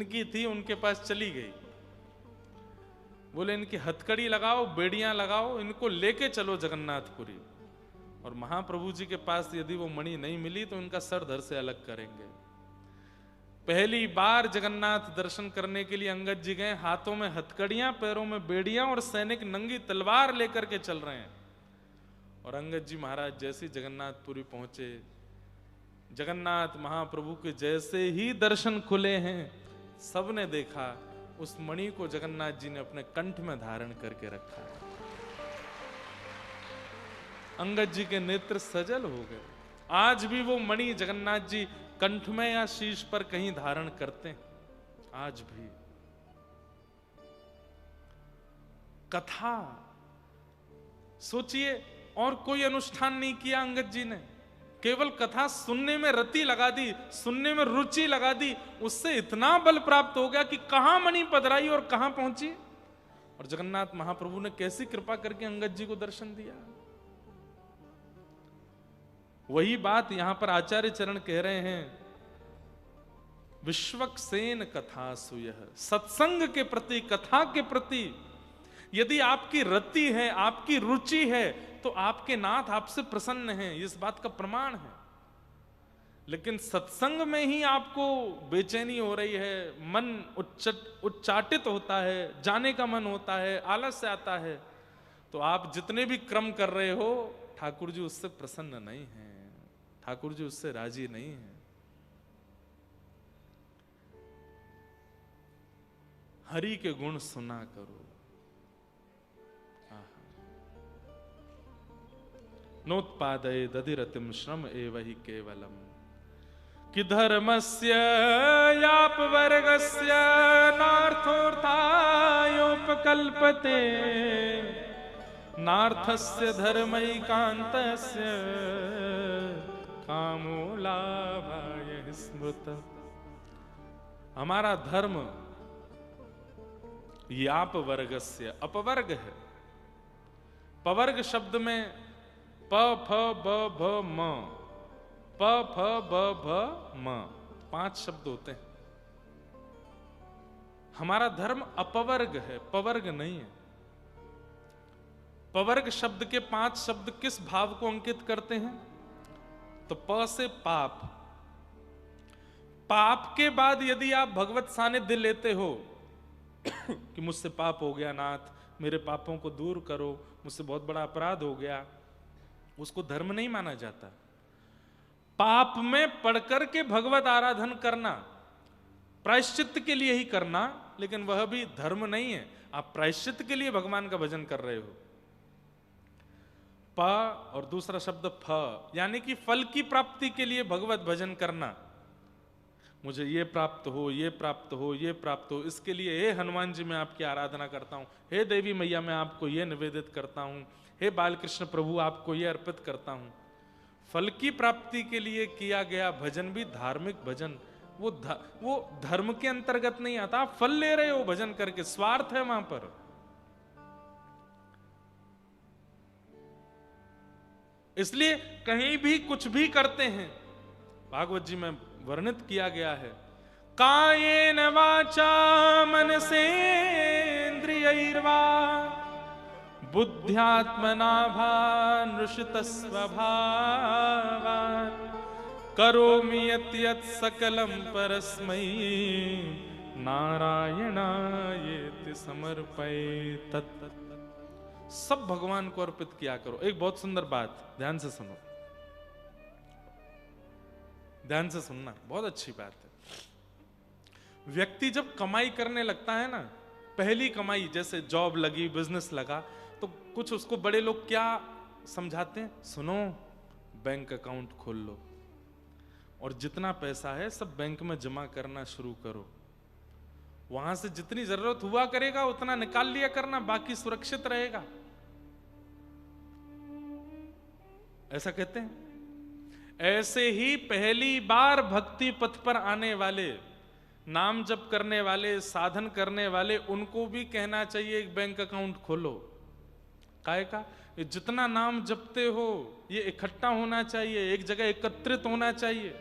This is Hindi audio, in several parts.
जिनकी थी उनके पास चली गई। बोले इनकी हथकड़ी लगाओ, बेड़ियां लगाओ, इनको लेके चलो जगन्नाथपुरी। और महाप्रभु जी के पास यदि वो मणि नहीं मिली तो इनका सर धड़ से अलग करेंगे। पहली बार जगन्नाथ दर्शन करने के लिए अंगद जी गए, हाथों में हथकड़ियां, पैरों में बेड़ियां और सैनिक नंगी तलवार लेकर के चल रहे हैं। और अंगद जी महाराज जैसे जगन्नाथपुरी पहुंचे, जगन्नाथ महाप्रभु के जैसे ही दर्शन खुले हैं, सबने देखा उस मणि को जगन्नाथ जी ने अपने कंठ में धारण करके रखा है। अंगद जी के नेत्र सजल हो गए। आज भी वो मणि जगन्नाथ जी कंठ में या शीश पर कहीं धारण करते हैं, आज भी। कथा सोचिए, और कोई अनुष्ठान नहीं किया अंगद जी ने, केवल कथा सुनने में रति लगा दी, सुनने में रुचि लगा दी, उससे इतना बल प्राप्त हो गया कि कहां मणि पधराई और कहां पहुंची। और जगन्नाथ महाप्रभु ने कैसी कृपा करके अंगद जी को दर्शन दिया। वही बात यहां पर आचार्य चरण कह रहे हैं, विश्वक्सेन कथा सुयः। सत्संग के प्रति, कथा के प्रति यदि आपकी रति है, आपकी रुचि है, तो आपके नाथ आपसे प्रसन्न हैं, इस बात का प्रमाण है। लेकिन सत्संग में ही आपको बेचैनी हो रही है, मन उच्चाटित होता है, जाने का मन होता है, आलस्य आता है, तो आप जितने भी क्रम कर रहे हो, ठाकुर जी उससे प्रसन्न नहीं हैं, ठाकुर जी उससे राजी नहीं हैं। हरि के गुण सुना करो। नोत्पादये दधिरतिम श्रम एव हि केवलम कि धर्मस्य यापवर्गस्य नार्थोऽर्थायोपकल्पते नार्थस्य धर्मैकान्तस्य कामो लाभाय स्मृत। हमारा धर्म याप वर्गस्य अपवर्ग है। पवर्ग शब्द में प फ ब भ म, प फ ब भ म 5 शब्द होते हैं। हमारा धर्म अपवर्ग है, पवर्ग नहीं है। पवर्ग शब्द के 5 शब्द किस भाव को अंकित करते हैं? तो प से पाप, पाप के बाद यदि आप भगवत सानिध्य लेते हो कि मुझसे पाप हो गया नाथ, मेरे पापों को दूर करो, मुझसे बहुत बड़ा अपराध हो गया, उसको धर्म नहीं माना जाता। पाप में पढ़कर के भगवत आराधन करना, प्रायश्चित के लिए ही करना, लेकिन वह भी धर्म नहीं है। आप प्रायश्चित के लिए भगवान का भजन कर रहे हो। प और दूसरा शब्द फ, यानी कि फल की प्राप्ति के लिए भगवत भजन करना। मुझे ये प्राप्त हो, ये प्राप्त हो, ये प्राप्त हो, इसके लिए हे हनुमान जी मैं आपकी आराधना करता हूं, हे देवी मैया मैं आपको ये निवेदित करता हूं, हे बालकृष्ण प्रभु आपको ये अर्पित करता हूं। फल की प्राप्ति के लिए किया गया भजन भी धार्मिक भजन, वो धर्म के अंतर्गत नहीं आता। आप फल ले रहे हो भजन करके, स्वार्थ है वहां पर। इसलिए कहीं भी कुछ भी करते हैं, भागवत जी में वर्णित किया गया है, कायेन वाचा मनसेन्द्रियैर्वा बुद्ध्यात्मना भानुषितस्वभावात् करोमि यत् यत् सकलं परस्मै नारायणायेति समर्पयेत्। सब भगवान को अर्पित किया करो। एक बहुत सुंदर बात, ध्यान से सुनो, ध्यान से सुनना, बहुत अच्छी बात है। व्यक्ति जब कमाई करने लगता है ना, पहली कमाई, जैसे जॉब लगी, बिजनेस लगा, तो कुछ उसको बड़े लोग क्या समझाते हैं? सुनो, बैंक अकाउंट खोल लो और जितना पैसा है सब बैंक में जमा करना शुरू करो, वहां से जितनी जरूरत हुआ करेगा उतना निकाल लिया करना, बाकी सुरक्षित रहेगा, ऐसा कहते हैं। ऐसे ही पहली बार भक्ति पथ पर आने वाले, नाम जप करने वाले, साधन करने वाले, उनको भी कहना चाहिए एक बैंक अकाउंट खोलो। काहे का? ये जितना नाम जपते हो ये इकट्ठा होना चाहिए, एक जगह एकत्रित होना चाहिए।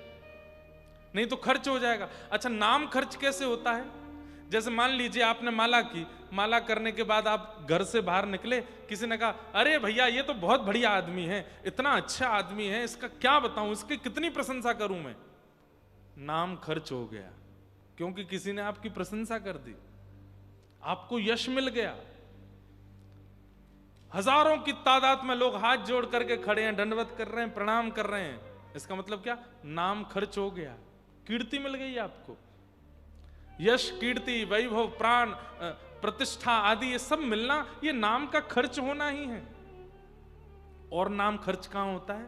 नहीं तो खर्च हो जाएगा। अच्छा, नाम खर्च कैसे होता है? जैसे मान लीजिए आपने माला की, माला करने के बाद आप घर से बाहर निकले, किसी ने कहा अरे भैया ये तो बहुत बढ़िया आदमी है, इतना अच्छा आदमी है, इसका क्या बताऊं, इसकी कितनी प्रशंसा करूं मैं। नाम खर्च हो गया, क्योंकि किसी ने आपकी प्रशंसा कर दी, आपको यश मिल गया। हजारों की तादाद में लोग हाथ जोड़ करके खड़े हैं, दंडवत कर रहे हैं, प्रणाम कर रहे हैं। इसका मतलब क्या? नाम खर्च हो गया, कीर्ति मिल गई आपको। यश, कीर्ति, वैभव, प्राण, प्रतिष्ठा आदि ये सब मिलना, ये नाम का खर्च होना ही है। और नाम खर्च कहां होता है?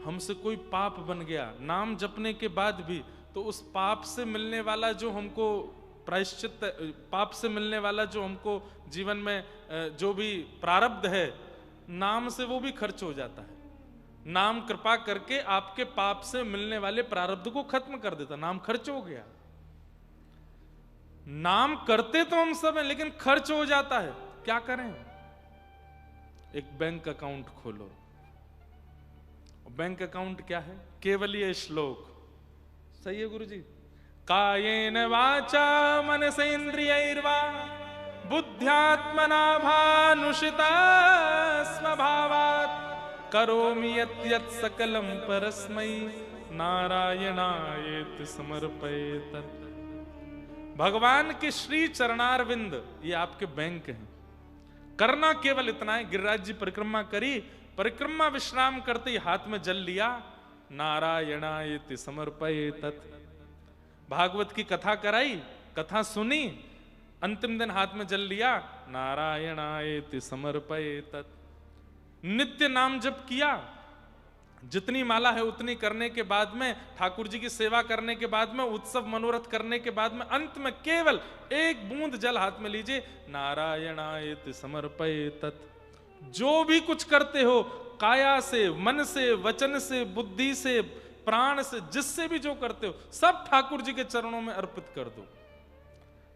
हमसे कोई पाप बन गया, नाम जपने के बाद भी, तो उस पाप से मिलने वाला जो हमको प्रायश्चित, पाप से मिलने वाला जो हमको जीवन में जो भी प्रारब्ध है, नाम से वो भी खर्च हो जाता है। नाम कृपा करके आपके पाप से मिलने वाले प्रारब्ध को खत्म कर देता, नाम खर्च हो गया। नाम करते तो हम सब हैं, लेकिन खर्च हो जाता है, क्या करें? एक बैंक अकाउंट खोलो। बैंक अकाउंट क्या है? केवल ये श्लोक सही है गुरुजी? कायेन वाचा मनसेन्द्रियैर्वा बुद्ध्यात्मना भानुषिता स्वभावात् करोमि यत् यत् सकलं परस्मै नारायणायेति समर्पयेत्। भगवान के श्री चरणारविंद ये आपके बैंक हैं। करना केवल इतना है, गिरिराज जी परिक्रमा करी, परिक्रमा विश्राम करते ही हाथ में जल लिया, नारायणायेति समर्पयेत्। भागवत की कथा कराई, कथा सुनी, अंतिम दिन हाथ में जल लिया, नारायणायेति समर्पयेत्। नित्य नाम जप किया, जितनी माला है उतनी करने के बाद में, ठाकुर जी की सेवा करने के बाद में, उत्सव मनोरथ करने के बाद में, अंत में केवल एक बूंद जल हाथ में लीजिए, नारायणायेति समर्पयेत्। जो भी कुछ करते हो, काया से, मन से, वचन से, बुद्धि से, प्राण से, जिससे भी जो करते हो, सब ठाकुर जी के चरणों में अर्पित कर दो।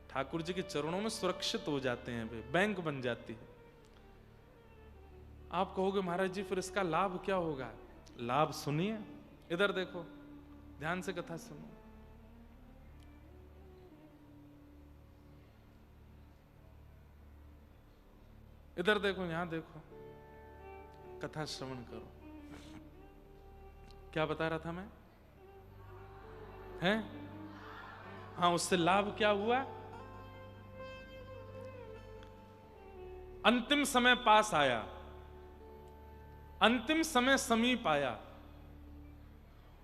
ठाकुर जी के चरणों में सुरक्षित हो जाते हैं, वे बैंक बन जाती है। आप कहोगे महाराज जी फिर इसका लाभ क्या होगा? लाभ सुनिए, इधर देखो, ध्यान से कथा सुनो। इधर देखो, यहां देखो, कथा श्रवण करो। क्या बता रहा था मैं? हैं? हाँ, उससे लाभ क्या हुआ? अंतिम समय पास आया, अंतिम समय समीप आया,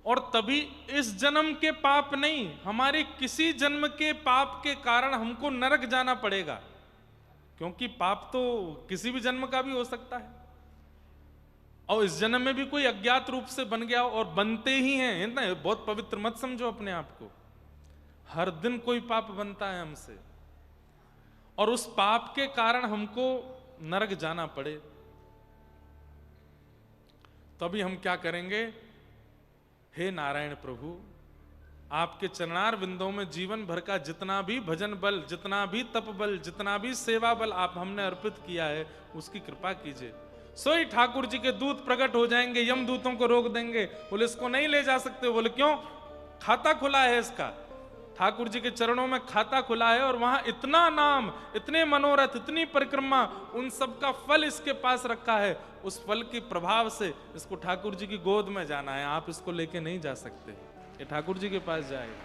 और तभी इस जन्म के पाप नहीं, हमारे किसी जन्म के पाप के कारण हमको नरक जाना पड़ेगा, क्योंकि पाप तो किसी भी जन्म का भी हो सकता है। और इस जन्म में भी कोई अज्ञात रूप से बन गया, और बनते ही हैं ना, बहुत पवित्र मत समझो अपने आप को। हर दिन कोई पाप बनता है हमसे, और उस पाप के कारण हमको नरक जाना पड़े, तभी हम क्या करेंगे? हे नारायण प्रभु, आपके चरणार बिंदों में जीवन भर का जितना भी भजन बल, जितना भी तप बल, जितना भी सेवा बल आप हमने अर्पित किया है, उसकी कृपा कीजिए। सोई ठाकुर जी के दूत प्रकट हो जाएंगे, यम दूतों को रोक देंगे, बोले इसको नहीं ले जा सकते। बोले क्यों? खाता खुला है इसका, ठाकुर जी के चरणों में खाता खुला है, और वहां इतना नाम, इतने मनोरथ, इतनी परिक्रमा, उन सब का फल इसके पास रखा है। उस फल के प्रभाव से इसको ठाकुर जी की गोद में जाना है, आप इसको लेके नहीं जा सकते, ये ठाकुर जी के पास जाएगा।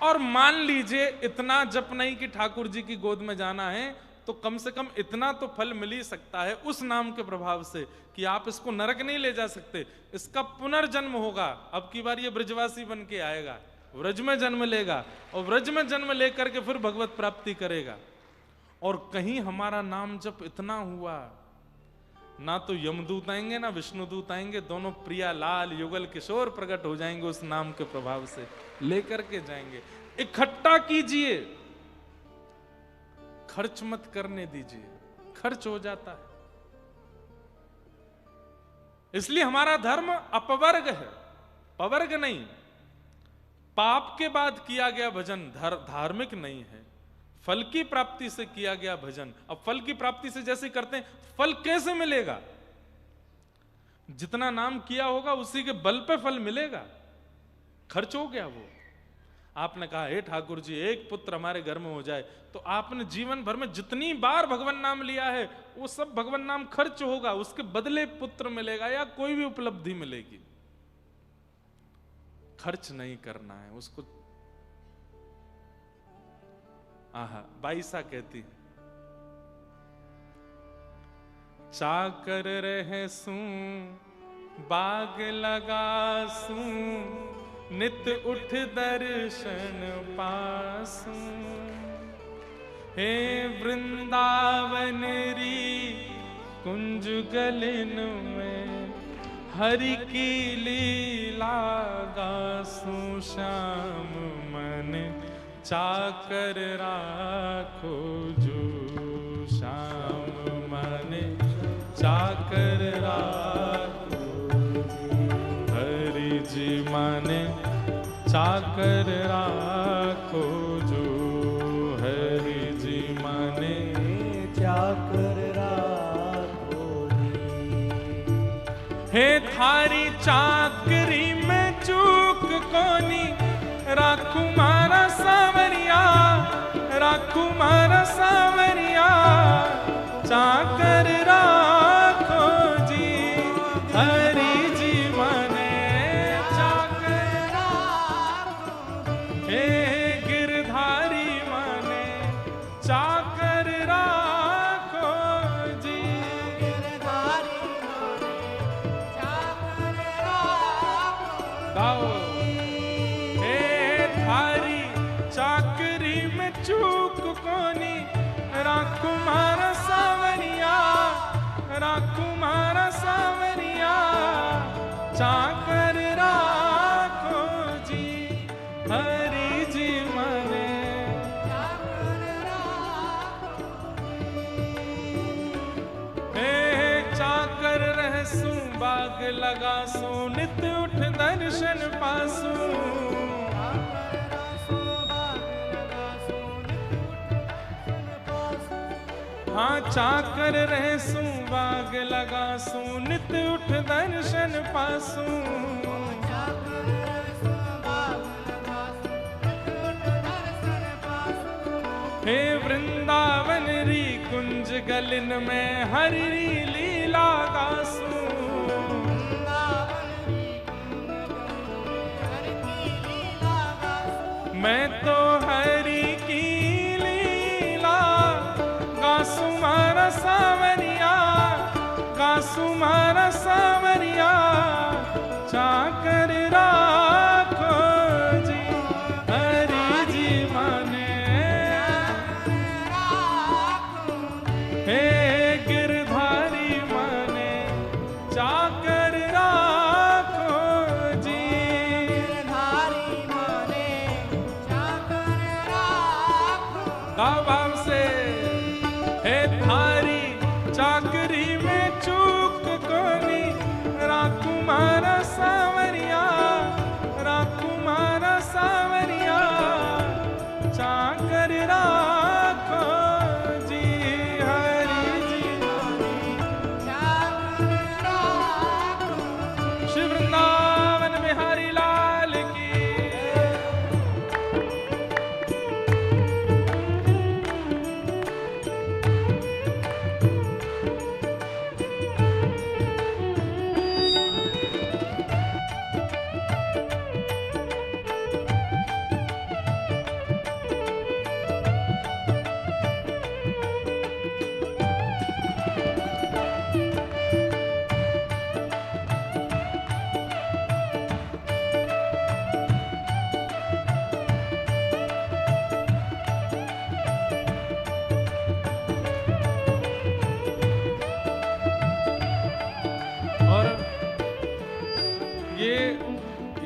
और मान लीजिए इतना जप नहीं कि ठाकुर जी की गोद में जाना है, तो कम से कम इतना तो फल मिल ही सकता है उस नाम के प्रभाव से कि आप इसको नरक नहीं ले जा सकते, इसका पुनर्जन्म होगा। अब की बार ये ब्रजवासी बन के आएगा, व्रज में जन्म लेगा, और व्रज में जन्म लेकर के फिर भगवत प्राप्ति करेगा। और कहीं हमारा नाम जप इतना हुआ, ना तो यमदूत आएंगे ना विष्णुदूत आएंगे, दोनों प्रिया लाल युगल किशोर प्रकट हो जाएंगे उस नाम के प्रभाव से, लेकर के जाएंगे। इकट्ठा कीजिए, खर्च मत करने दीजिए, खर्च हो जाता है। इसलिए हमारा धर्म अपवर्ग है, पवर्ग नहीं। पाप के बाद किया गया भजन धार्मिक नहीं है, फल की प्राप्ति से किया गया भजन। अब फल की प्राप्ति से जैसे करते हैं, फल कैसे मिलेगा? जितना नाम किया होगा उसी के बल पे फल मिलेगा। खर्च हो गया वो। आपने कहा हे ठाकुर जी एक पुत्र हमारे घर में हो जाए, तो आपने जीवन भर में जितनी बार भगवान नाम लिया है वो सब भगवान नाम खर्च होगा, उसके बदले पुत्र मिलेगा या कोई भी उपलब्धि मिलेगी। खर्च नहीं करना है उसको। आहा, बाईसा कहती है, चाकर रहसू बाग लगासू नित उठ दर्शन पासू। हे वृंदावन री कुंज गलिन में हरि की लीला गासू। श्याम मन चाकर राखो जो, श्याम मन चाकर राखो। हरि जी माने चाकर राखो जो, हरि जी माने चाकर राखो। हे थारी चाकरी में चूक कोनी, राखू मारा सावरिया, राखू मारा सावरिया। चाकर राखो जी, हरि जी माने चाकर राखो। हे गिरधारी माने चाकर राखो जी, गिरधारी माने चाकर राखो। गाओ। हे थारी चाकरी में चूक कोनी, राखू मारा सावरिया, राखू मारा सावरिया। चाकर राखो जी, हरि जी माने चाकर राखो। हे चाकर रहसू बाग लगासू नित उठ दर्शन पासू। हाँ चाकर रहसू बाग लगासू नित उठ दर्शन पासू। हे वृंदावन री कुंज गलिन में हरि लीला गासू। मैं तो हरि की लीला गासू मारा सावरिया, गासू मारा सावरिया। चाकर राखो जी, हरि जी माने हे गिरधारी माने चाकर राखो जी, गिरधारी माने चाकर राखो। गाओ भाव से। हे थारी चाकरी में चूक कोनी, राखू मारा सावरिया, राखू मारा सावरिया। चाकर राखो जी, हरि जी चाकर राखो। श्री वृंदावन बिहारी लाल की।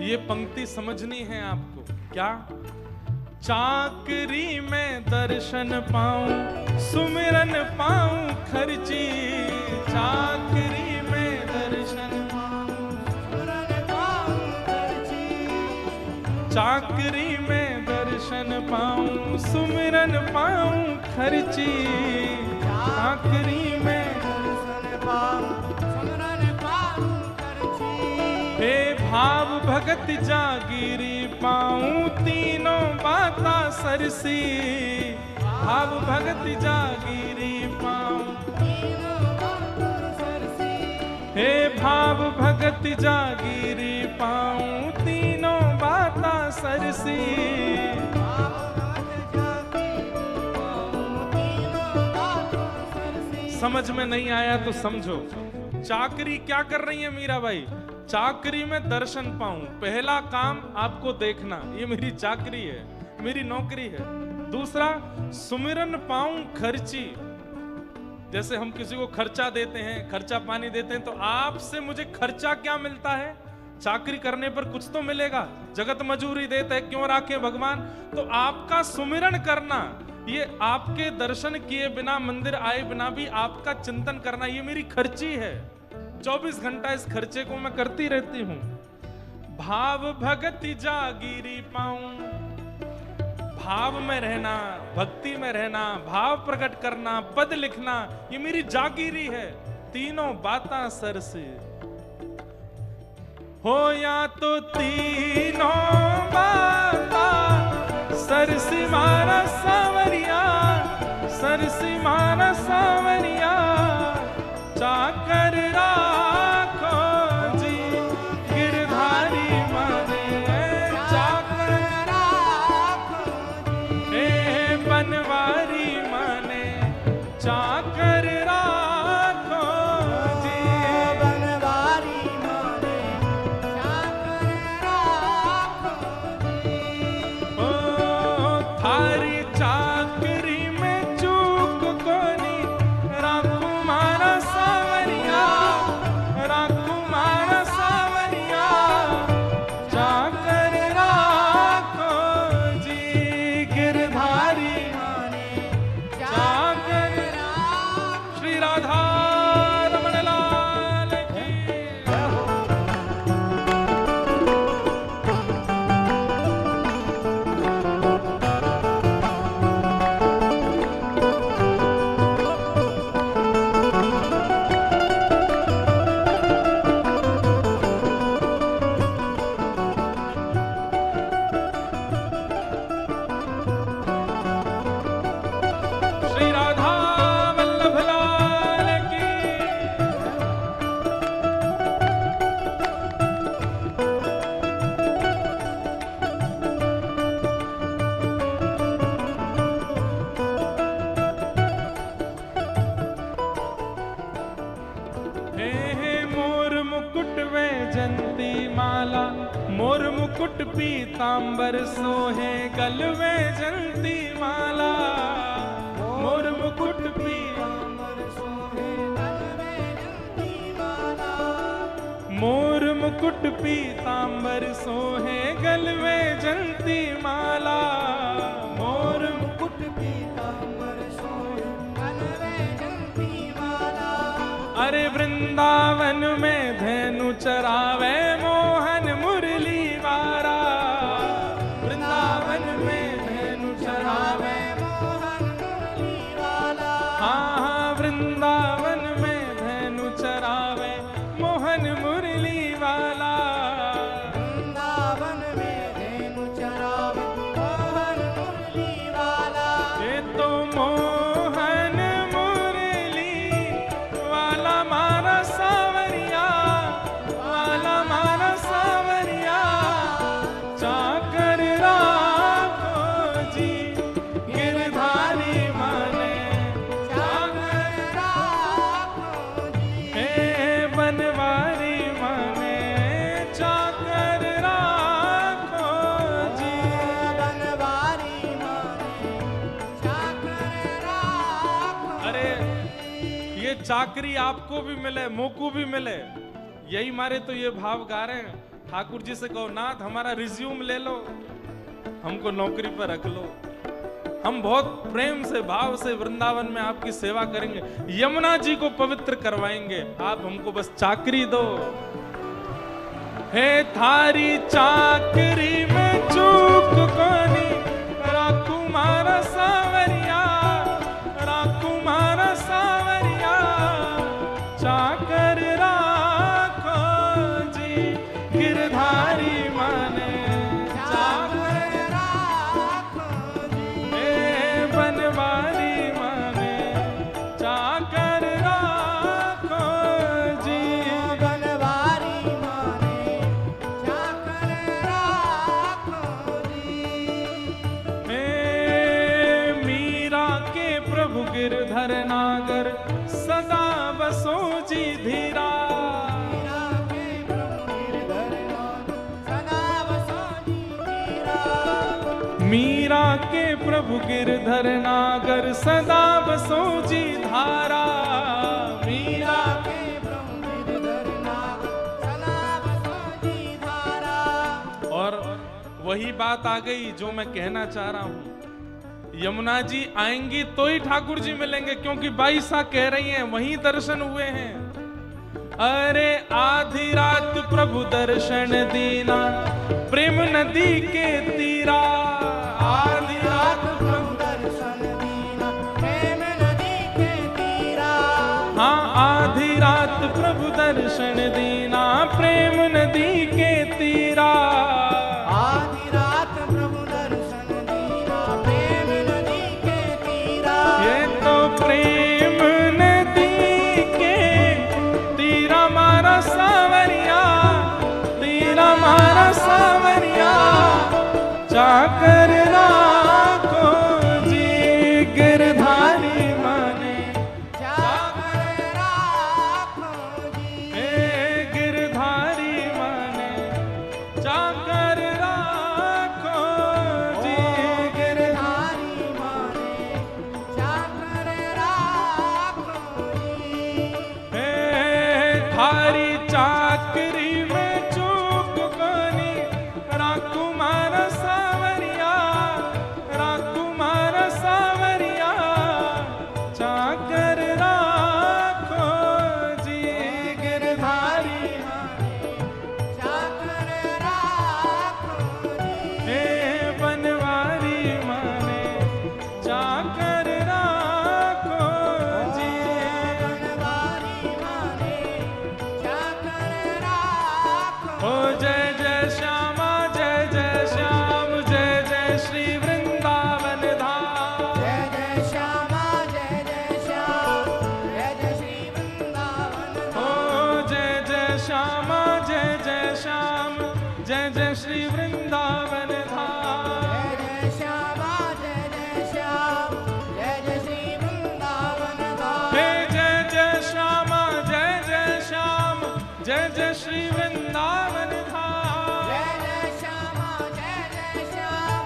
ये पंक्ति समझनी है आपको। क्या? चाकरी में दर्शन पाऊं, सुमिरन पाऊं खर्ची। चाकरी में दर्शन पाऊं, सुमिरन पाऊं खर्ची। चाकरी में दर्शन पाऊं, सुमिरन पाऊं खर्ची। चाकरी में दर्शन पाऊं, सुमिरन पाऊं खर्ची। हे भाव भगत जागीरी पाऊं तीनों बाता सरसी, भाव भगत जागीरी पाऊं, हे भाव भगत जागीरी पाऊं तीनों बाता सरसी। समझ में नहीं आया तो समझो, चाकरी क्या कर रही है मीराबाई? चाकरी में दर्शन पाऊं, पहला काम आपको देखना, ये मेरी चाकरी है, मेरी नौकरी है। दूसरा, सुमिरन पाऊं खर्ची, जैसे हम किसी को खर्चा देते हैं, खर्चा पानी देते हैं, तो आपसे मुझे खर्चा क्या मिलता है? चाकरी करने पर कुछ तो मिलेगा, जगत मजूरी देते हैं, क्यों राखे भगवान? तो आपका सुमिरन करना, ये आपके दर्शन किए बिना, मंदिर आए बिना भी आपका चिंतन करना, ये मेरी खर्ची है। 24 घंटा इस खर्चे को मैं करती रहती हूं। भाव भगति जागीरी पाऊं, भाव में रहना, भक्ति में रहना, भाव प्रकट करना, पद लिखना, ये मेरी जागीरी है। तीनों बातां सर से हो, या तो तीनों बाता सरसी मारा सावरिया, सरसी मारा सावरिया, चाकर राखो जी गिरधारी माने, चाकर राखो जी, हे बनवारी माने, चाकर राखो जी, बनवारी माने, चाकर राखो जी। ओ थारी चाकरी में चूक कोनी, राखू मारा सावरिया, राखू मारा सावरिया, चाकर राखो जी गिरधारी माने, चाकर। श्री राधा रमण लाल की। श्री राधा वल्लभ लाल की। हे मोर मुकुट वैजंती माला, मोर मुकुट पीतांबर सोहे गल वैजंती माला, मोर मुकुट पीतांबर सोहे, मोर मुकुट पीतांबर सोहे गल वैजंती माला, मोर मुकुट पीतांबर सोहे गल वैजंती माला। अरे वृंदावन में धेनु चरावे मोहन मुरली वारा, वृंदावन में धेनु चरावे, मोहन मुरली वाला, हाँ वृंदावन में धेनु चरावे मोहन मुरली वाला, वृंदावन में धेनु चरावे मोहन मुरली वाला। ये तो मोहन मुरली वाला मारा सावरिया, वाला मारा सावरिया, चाकर राखो जी गिरधारी माने, चाकर राखो जी, हे बनवारी माने, चाकर राखो जी। बनवारी माने, चाकर राखो। अरे ये चाकरी आपको भी मिले, मोको भी मिले, यही मारे तो ये भाव गा रहे हैं। ठाकुर जी से कहो, नाथ हमारा रिज्यूम ले लो, हमको नौकरी पर रख लो, हम बहुत प्रेम से भाव से वृंदावन में आपकी सेवा करेंगे, यमुना जी को पवित्र करवाएंगे, आप हमको बस चाकरी दो। हे थारी चाकरी में चूक कोनी, राखू मारा सावरिया, राखू मारा सावरिया, चाकर राखो जी गिरधारी गिरधर नागर सदा बसो जी धीरा। मीरा के प्रभु गिरधर नागर सदा बसो जी धारा। मीरा के प्रभु गिरधर नागर सदा बसो जी धारा। और वही बात आ गई जो मैं कहना चाह रहा हूं, यमुना जी आएंगी तो ही ठाकुर जी मिलेंगे, क्योंकि बाईसा कह रही हैं, वहीं दर्शन हुए हैं। अरे आधी रात प्रभु दर्शन दीना प्रेम नदी के तीरा। आधी रात प्रभु दर्शन दीना प्रेम नदी के तीरा। हाँ, आधी रात प्रभु दर्शन दीना प्रेम नदी के तीरा। आधी रात प्रभु दर्शन दीना प्रेम नदी के तीरा। ये तो प्रेम नदी के तीरा मारा सावरिया, तीरा मारा सावरिया। जाकर राखो जी गिरधारी माने, जाकर राखो जी गिरधारी माने, जाकर राखो जी गिरधारी माने, जाकर राखो जी। थारी चाकरी में चूक कोनी राकुमार सावरिया, राकुमार सावरिया। चाकर राखो जी गिरधारी माने, चाकर राखो जी। हे बनवारी माने, चाकर राखो जी। बनवारी माने, चाकर राखो। ओ जय जय श्यामा जय जय श्याम, जय जय श्री वृंदावन धाम। जय जय श्यामा जय जय श्याम, जय जय श्री वृंदावन धाम। ओ जय जय श्यामा जय जय श्याम, जय जय श्री वृंदावन धाम। जय जय श्यामा जय जय श्याम, जय जय श्री वृंदावन धाम। हे जय जय श्यामा जय जय श्याम, जय जय श्री वृंदावन धाम। जय जय श्यामा जय जय श्याम,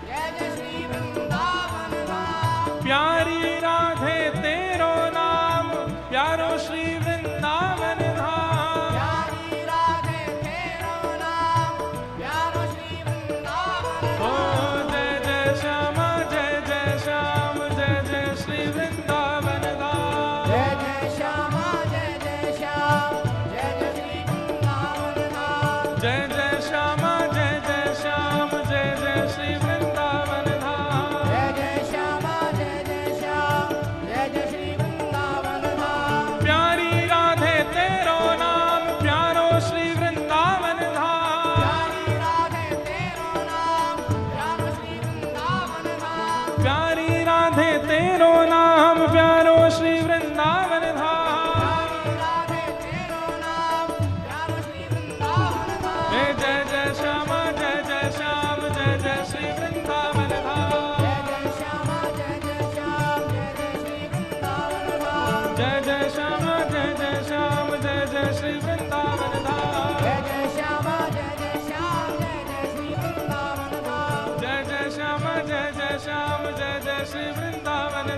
जय जय श्री वृंदावन धाम। प्यारी राधे तेरो नाम, प्यारो श्री वृंदावन धाम। प्यारी राधे तेरो नाम, प्यारो श्री वृंदावन धाम। ओ जय जय श्यामा जय जय श्याम, जय जय श्री वृंदावन धाम। जय जय श्यामा जय जय श्याम, जय जय श्री वृंदावन धाम। जय जय श्यामा जय जय श्याम, जय जय श्री वृंदावन धाम। जय जय श्यामा जय जय श्याम, जय जय श्री वृंदावन धाम। प्यारी राधे तेरो नाम, प्यारो श्री वृंदावन धाम। प्यारी राधे तेरो नाम, प्यारो श्री वृंदावन धाम। प्यारी राधे तेरो नाम, प्यारो श्री वृंदावन धाम। प्यारी राधे तेरो नाम, प्यारो श्री वृंदावन धाम। जय जय श्यामा जय जय श्याम, जय जय श्री वृंदावन धाम। जय जय श्यामा जय जय श्याम, जय जय श्री वृंदावन धाम। जय जय श्यामा जय जय श्याम, जय जय श्री वृंदावन धाम। जय जय श्यामा जय जय श्याम, जय जय श्री वृंदावन धाम। जय जय श्यामा जय जय श्याम, जय जय श्री वृंदावन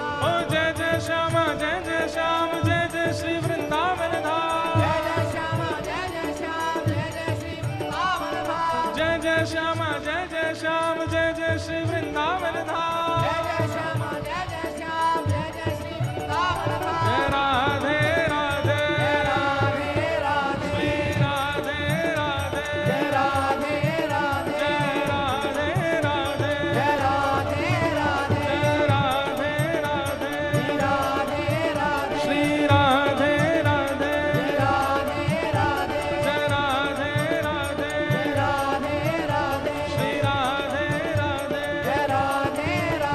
धाम। ओ जय जय श्यामा जय जय श्याम, जय जय श्री वृंदावन धाम। जय जय श्यामा जय जय श्याम, जय जय श्री वृंदावन धाम। जय जय श्यामा जय जय श्याम, जय जय श्री वृंदावन धाम। जय जय श्यामा जय जय श्याम, जय जय श्री वृंदावन धाम। जय राधे राधे राधे राधे, श्री राधे राधे, जय राधे राधे, जय राधे राधे, जय राधे राधे, जय राधे राधे, राधे राधे, श्री राधे राधे, राधे राधे, जय राधे राधे, राधे राधे, श्री राधे राधे, जय राधे राधे।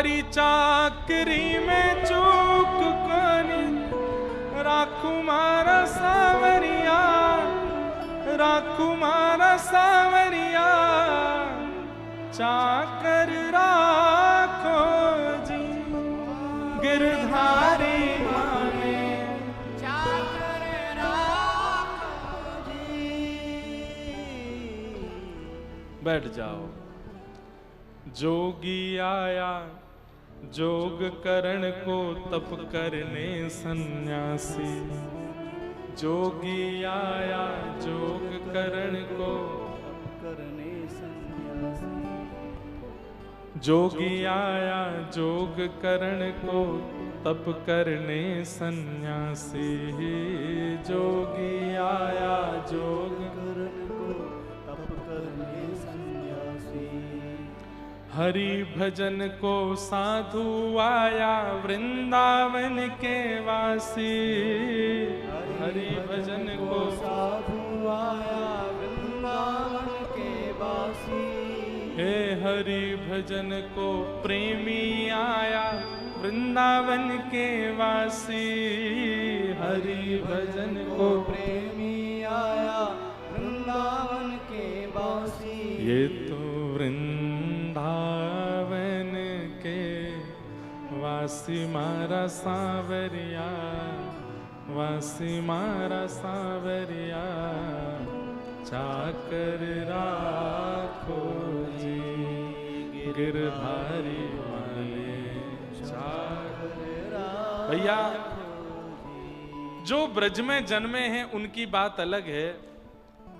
थारी चाकरी में चूक कोनी, राखू मारा सावरिया, राखू मारा सावरिया, चाकर राखो जी गिरधारी माने। चाकर राखो जी। बैठ जाओ। जोगी आया जोग करण को, तप करने सन्यासी। जोगी आया जोग करण को, करने सन्यासी। जोगी आया जोग करण को, तप करने सन्यासी। जोगी आया जोग करण को, तप करने सन्यासी। हरि भजन को साधु आया, वृंदावन के वासी। हरि भजन को साधु आया, वृंदावन के वासी। हे हरि भजन को प्रेमी आया, वृंदावन के वासी। हरि भजन को प्रेमी आया, वृंदावन के वासी। ये तो वृंदावन के वासी मारा सावरिया, वासी मारा सावरिया, चाकर राखो जी गिरधारी माने। भैया जो ब्रज में जन्मे हैं उनकी बात अलग है,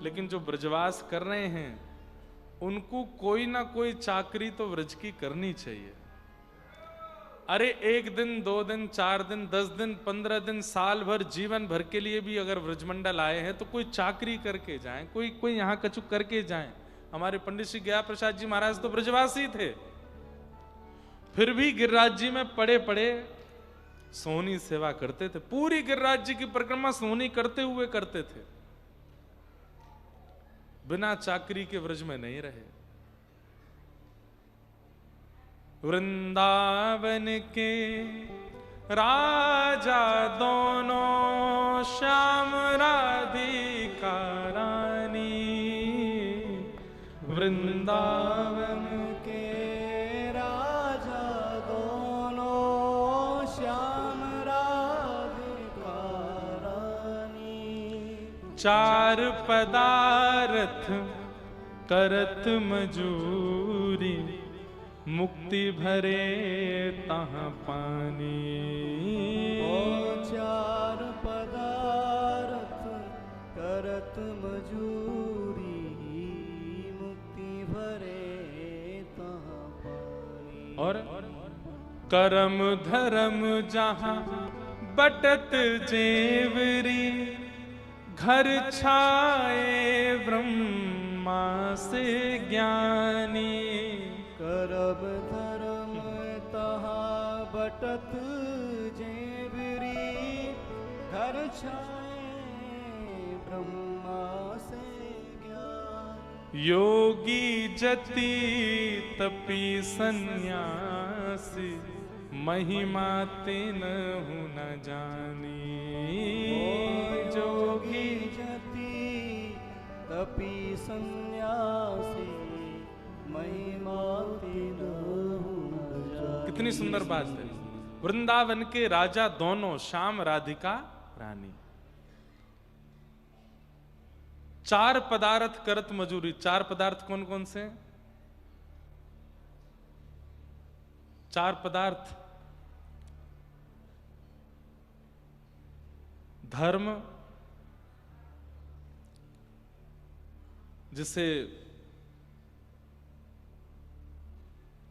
लेकिन जो ब्रजवास कर रहे हैं उनको कोई ना कोई चाकरी तो ब्रज की करनी चाहिए। अरे 1 दिन 2 दिन 4 दिन 10 दिन 15 दिन साल भर जीवन भर के लिए भी अगर ब्रजमंडल आए हैं तो कोई चाकरी करके जाएं, कोई यहाँ कछु करके जाएं। हमारे पंडित श्री गया प्रसाद जी महाराज तो ब्रजवासी थे, फिर भी गिरिराज जी में पड़े पड़े सोहनी सेवा करते थे। पूरी गिरिराज जी की परिक्रमा सोहनी करते हुए करते थे, बिना चाकरी के ब्रज में नहीं रहे। वृंदावन के राजा दोनों, श्याम राधिका रानी। वृंदावन के राजा दोनों, श्याम राधिका रानी। 4 पदार्थ करत मजूरी, मुक्ति भरे तहाँ पानी। ओ 4 पदार्थ करत मजूरी, मुक्ति भरे तहाँ पानी। और करम धर्म जहाँ बटत जेवरी, घर छाए ब्रह्मा से ज्ञानी। करब धर्म तहाँ बटत जेवरी, घर छाए ब्रह्मा से ज्ञान। योगी जति तपी सन्यासी, महिमा तिन्हु न जानी। जोगी जति तपी सन्यासी, महिमा तिन्हु न जानी। कितनी सुंदर बात है। वृंदावन के राजा दोनों, श्याम राधिका रानी। 4 पदार्थ करत मजूरी। 4 पदार्थ कौन कौन से? 4 पदार्थ धर्म, जिसे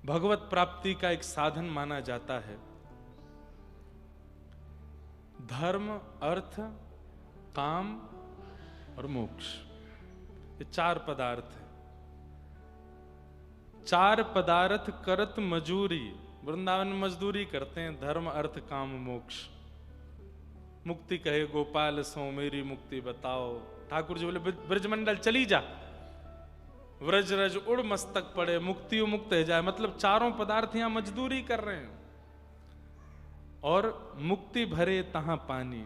भगवत प्राप्ति का एक साधन माना जाता है। धर्म, अर्थ, काम और मोक्ष, ये 4 पदार्थ हैं। 4 पदार्थ करत मजूरी। वृंदावन में मजदूरी करते हैं, धर्म अर्थ काम मोक्ष। मुक्ति कहे गोपाल सो मेरी मुक्ति बताओ। ठाकुर जी बोले ब्रजमंडल चली जा, व्रज रज उड़ मस्तक पड़े, मुक्ति मुक्त है जाए, मतलब चारों पदार्थ यहां मजदूरी कर रहे हैं। और मुक्ति भरे तहां पानी,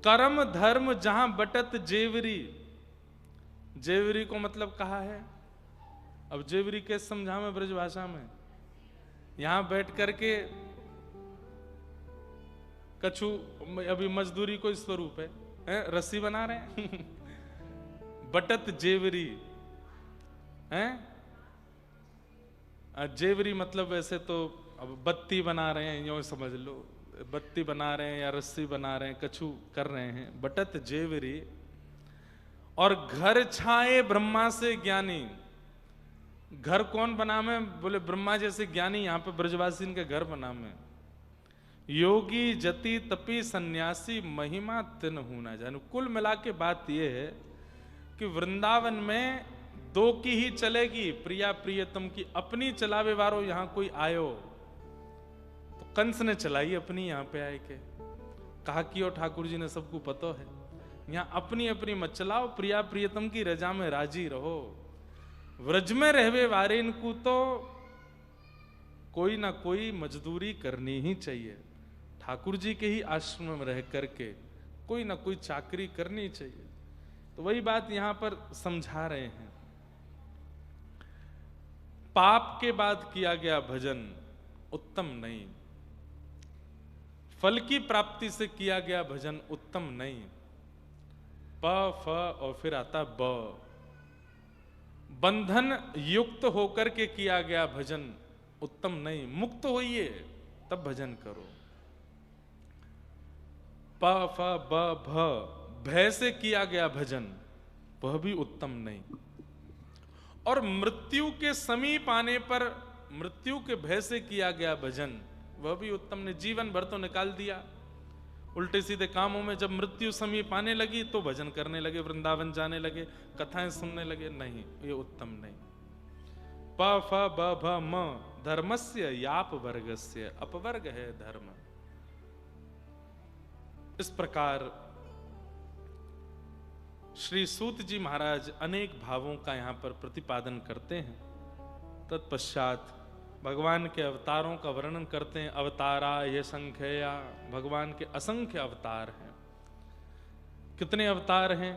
कर्म धर्म जहां बटत जेवरी। जेवरी को मतलब कहा है, अब जेवरी कैसे समझा मैं ब्रज भाषा में? यहां बैठ करके कछु, अभी मजदूरी कोई स्वरूप है, रस्सी बना रहे हैं बटत जेवरी हैं। जेवरी मतलब वैसे तो अब बत्ती बना रहे हैं, यूं समझ लो, बत्ती बना रहे हैं या रस्सी बना रहे हैं, कछु कर रहे हैं। बटत जेवरी, और घर छाए ब्रह्मा से ज्ञानी। घर कौन बना में? बोले ब्रह्मा जैसे ज्ञानी यहां पे ब्रजवासी इनके घर बना में। योगी जति तपी सन्यासी महिमा तिन होना जाने। कुल मिला के बात यह है कि वृंदावन में दो की ही चलेगी, प्रिया प्रियतम की। अपनी चलावे वारो यहां कोई आयो तो कंस ने चलाई अपनी, यहां पे आए के कहा कि ठाकुर जी ने सबको पतो है, यहां अपनी अपनी मत चलाओ, प्रिया प्रियतम की रजा में राजी रहो। व्रज में रहवे वारे इनको तो कोई ना कोई मजदूरी करनी ही चाहिए। ठाकुर जी के ही आश्रम में रह करके कोई ना कोई चाकरी करनी चाहिए। तो वही बात यहां पर समझा रहे हैं। पाप के बाद किया गया भजन उत्तम नहीं, फल की प्राप्ति से किया गया भजन उत्तम नहीं। प फ और फिर आता ब, बंधन युक्त होकर के किया गया भजन उत्तम नहीं। मुक्त होइए तब भजन करो। प फ ब भ, भय से किया गया भजन वह भी उत्तम नहीं। और मृत्यु के समीप आने पर मृत्यु के भय से किया गया भजन वह भी उत्तम नहीं। जीवन भर तो निकाल दिया उल्टे सीधे कामों में, जब मृत्यु समीप आने लगी तो भजन करने लगे, वृंदावन जाने लगे, कथाएं सुनने लगे, नहीं, ये उत्तम नहीं। प फ ब भ म, धर्मस्य याप वर्गस्य, अपवर्ग है धर्म। इस प्रकार श्री सूत जी महाराज अनेक भावों का यहां पर प्रतिपादन करते हैं। तत्पश्चात भगवान के अवतारों का वर्णन करते हैं। अवतारा ये संख्या, भगवान के असंख्य अवतार हैं। कितने अवतार हैं?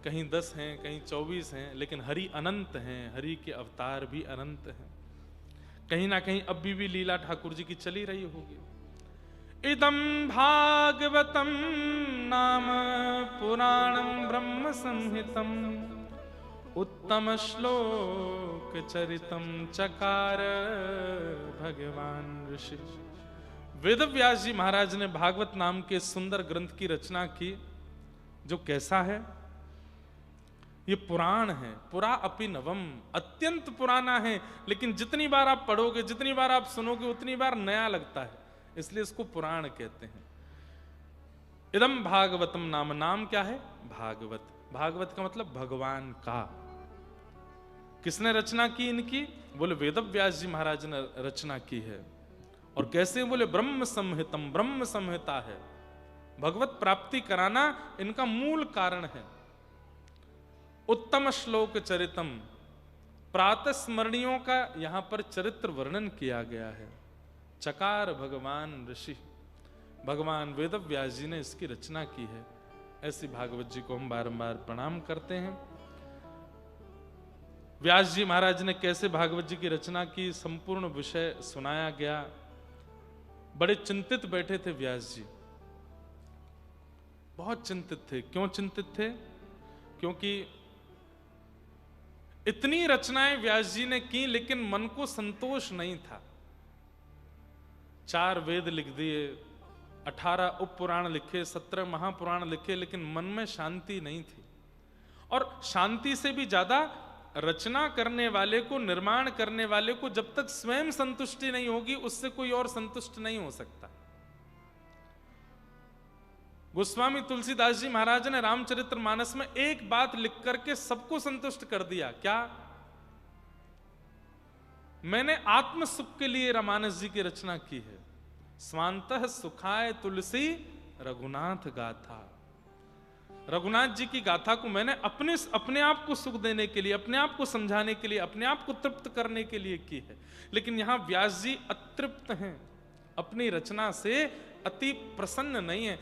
कहीं 10 हैं, कहीं 24 हैं, लेकिन हरि अनंत हैं, हरि के अवतार भी अनंत हैं। कहीं ना कहीं अभी भी लीला ठाकुर जी की चली रही होगी। इदं भागवतं नाम पुराणं ब्रह्म संहितं, उत्तम श्लोक चरितम चकार भगवान ऋषि। वेद व्यास जी महाराज ने भागवत नाम के सुंदर ग्रंथ की रचना की, जो कैसा है? ये पुराण है, पुरा अपि नवम, अत्यंत पुराना है, लेकिन जितनी बार आप पढ़ोगे, जितनी बार आप सुनोगे, उतनी बार नया लगता है, इसलिए इसको पुराण कहते हैं। इदम भागवतम नाम, नाम क्या है? भागवत। भागवत का मतलब भगवान का। किसने रचना की इनकी? बोले वेद व्यास जी महाराज ने रचना की है। और कैसे? बोले ब्रह्म संहितम, ब्रह्म संहिता है। भगवत प्राप्ति कराना इनका मूल कारण है। उत्तम श्लोक चरितम, प्रातः स्मरणियों का यहां पर चरित्र वर्णन किया गया है। चकार भगवान ऋषि, भगवान वेद व्यास जी ने इसकी रचना की है। ऐसी भागवत जी को हम बारंबार प्रणाम करते हैं। व्यास जी महाराज ने कैसे भागवत जी की रचना की, संपूर्ण विषय सुनाया गया। बड़े चिंतित बैठे थे व्यास जी, बहुत चिंतित थे। क्यों चिंतित थे? क्योंकि इतनी रचनाएं व्यास जी ने की, लेकिन मन को संतोष नहीं था। 4 वेद लिख दिए, 18 उपपुराण लिखे, 17 महापुराण लिखे, लेकिन मन में शांति नहीं थी। और शांति से भी ज्यादा रचना करने वाले को, निर्माण करने वाले को जब तक स्वयं संतुष्टि नहीं होगी, उससे कोई और संतुष्ट नहीं हो सकता। गोस्वामी तुलसीदास जी महाराज ने रामचरितमानस में एक बात लिख करके सबको संतुष्ट कर दिया। क्या? मैंने आत्म सुख के लिए रामानस जी की रचना की है। स्वांतः सुखाय तुलसी रघुनाथ गाथा। रघुनाथ जी की गाथा को मैंने अपने आप को सुख देने के लिए, अपने आप को समझाने के लिए, अपने आप को तृप्त करने के लिए की है। लेकिन यहां व्यास जी अतृप्त हैं, अपनी रचना से अति प्रसन्न नहीं है।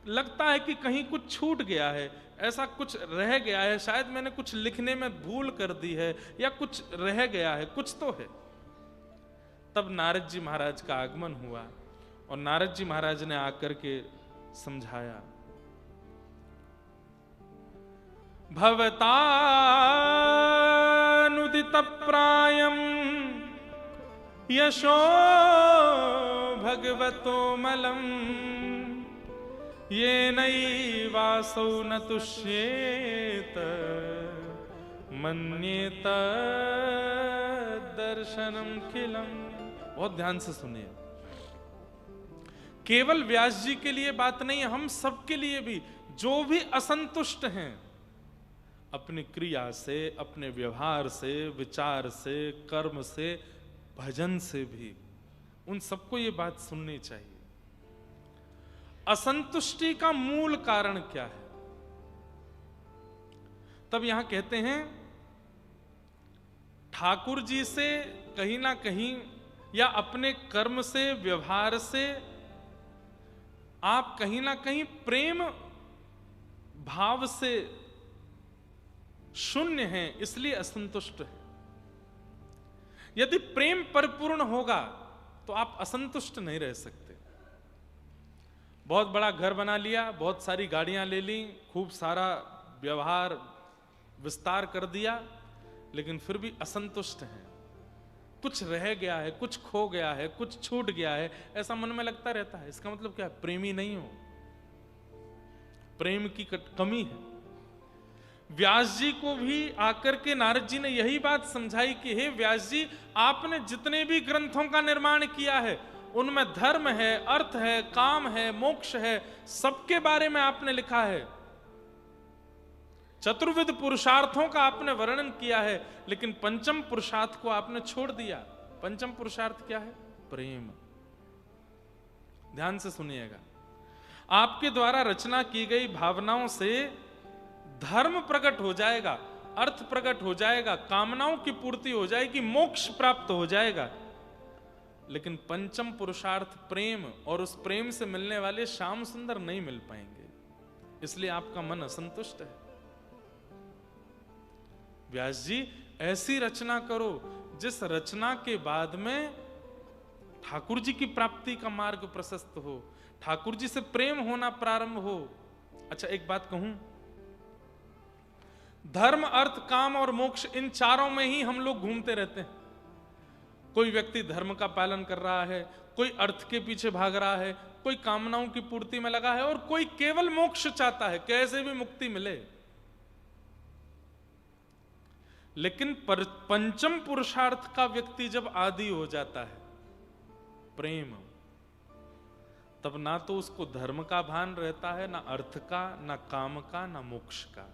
लगता है कि कहीं कुछ छूट गया है, ऐसा कुछ रह गया है, शायद मैंने कुछ लिखने में भूल कर दी है, या कुछ रह गया है, कुछ तो है। तब नारद जी महाराज का आगमन हुआ और नारद जी महाराज ने आकर के समझाया। भवतानुदित प्रायम यशो भगवतो मलम ये नैवासौ न तुष्येत मन्येत दर्शनम खिलम। बहुत ध्यान से सुनिए, केवल व्यास जी के लिए बात नहीं है, हम सबके लिए भी। जो भी असंतुष्ट हैं अपनी क्रिया से, अपने व्यवहार से, विचार से, कर्म से, भजन से भी, उन सबको ये बात सुननी चाहिए। असंतुष्टि का मूल कारण क्या है? तब यहां कहते हैं ठाकुर जी से कहीं ना कहीं, या अपने कर्म से, व्यवहार से आप कहीं ना कहीं प्रेम भाव से शून्य हैं, इसलिए असंतुष्ट हैं। यदि प्रेम परिपूर्ण होगा तो आप असंतुष्ट नहीं रह सकते। बहुत बड़ा घर बना लिया, बहुत सारी गाड़ियां ले ली, खूब सारा व्यवहार विस्तार कर दिया, लेकिन फिर भी असंतुष्ट हैं। कुछ रह गया है, कुछ खो गया है, कुछ छूट गया है, ऐसा मन में लगता रहता है। इसका मतलब क्या है? प्रेमी नहीं हो, प्रेम की कमी है। व्यास जी को भी आकर के नारद जी ने यही बात समझाई कि हे व्यास जी, आपने जितने भी ग्रंथों का निर्माण किया है उनमें धर्म है, अर्थ है, काम है, मोक्ष है, सबके बारे में आपने लिखा है। चतुर्विध पुरुषार्थों का आपने वर्णन किया है, लेकिन पंचम पुरुषार्थ को आपने छोड़ दिया। पंचम पुरुषार्थ क्या है? प्रेम। ध्यान से सुनिएगा, आपके द्वारा रचना की गई भावनाओं से धर्म प्रकट हो जाएगा, अर्थ प्रकट हो जाएगा, कामनाओं की पूर्ति हो जाएगी, मोक्ष प्राप्त हो जाएगा। लेकिन पंचम पुरुषार्थ प्रेम, और उस प्रेम से मिलने वाले श्याम सुंदर नहीं मिल पाएंगे, इसलिए आपका मन असंतुष्ट है। व्यास जी, ऐसी रचना करो जिस रचना के बाद में ठाकुर जी की प्राप्ति का मार्ग प्रशस्त हो, ठाकुर जी से प्रेम होना प्रारंभ हो। अच्छा, एक बात कहूं, धर्म, अर्थ, काम और मोक्ष, इन चारों में ही हम लोग घूमते रहते हैं। कोई व्यक्ति धर्म का पालन कर रहा है, कोई अर्थ के पीछे भाग रहा है, कोई कामनाओं की पूर्ति में लगा है, और कोई केवल मोक्ष चाहता है, कैसे भी मुक्ति मिले। लेकिन पंचम पुरुषार्थ का व्यक्ति जब आदी हो जाता है, प्रेम, तब ना तो उसको धर्म का भान रहता है, ना अर्थ का, ना काम का, ना मोक्ष का।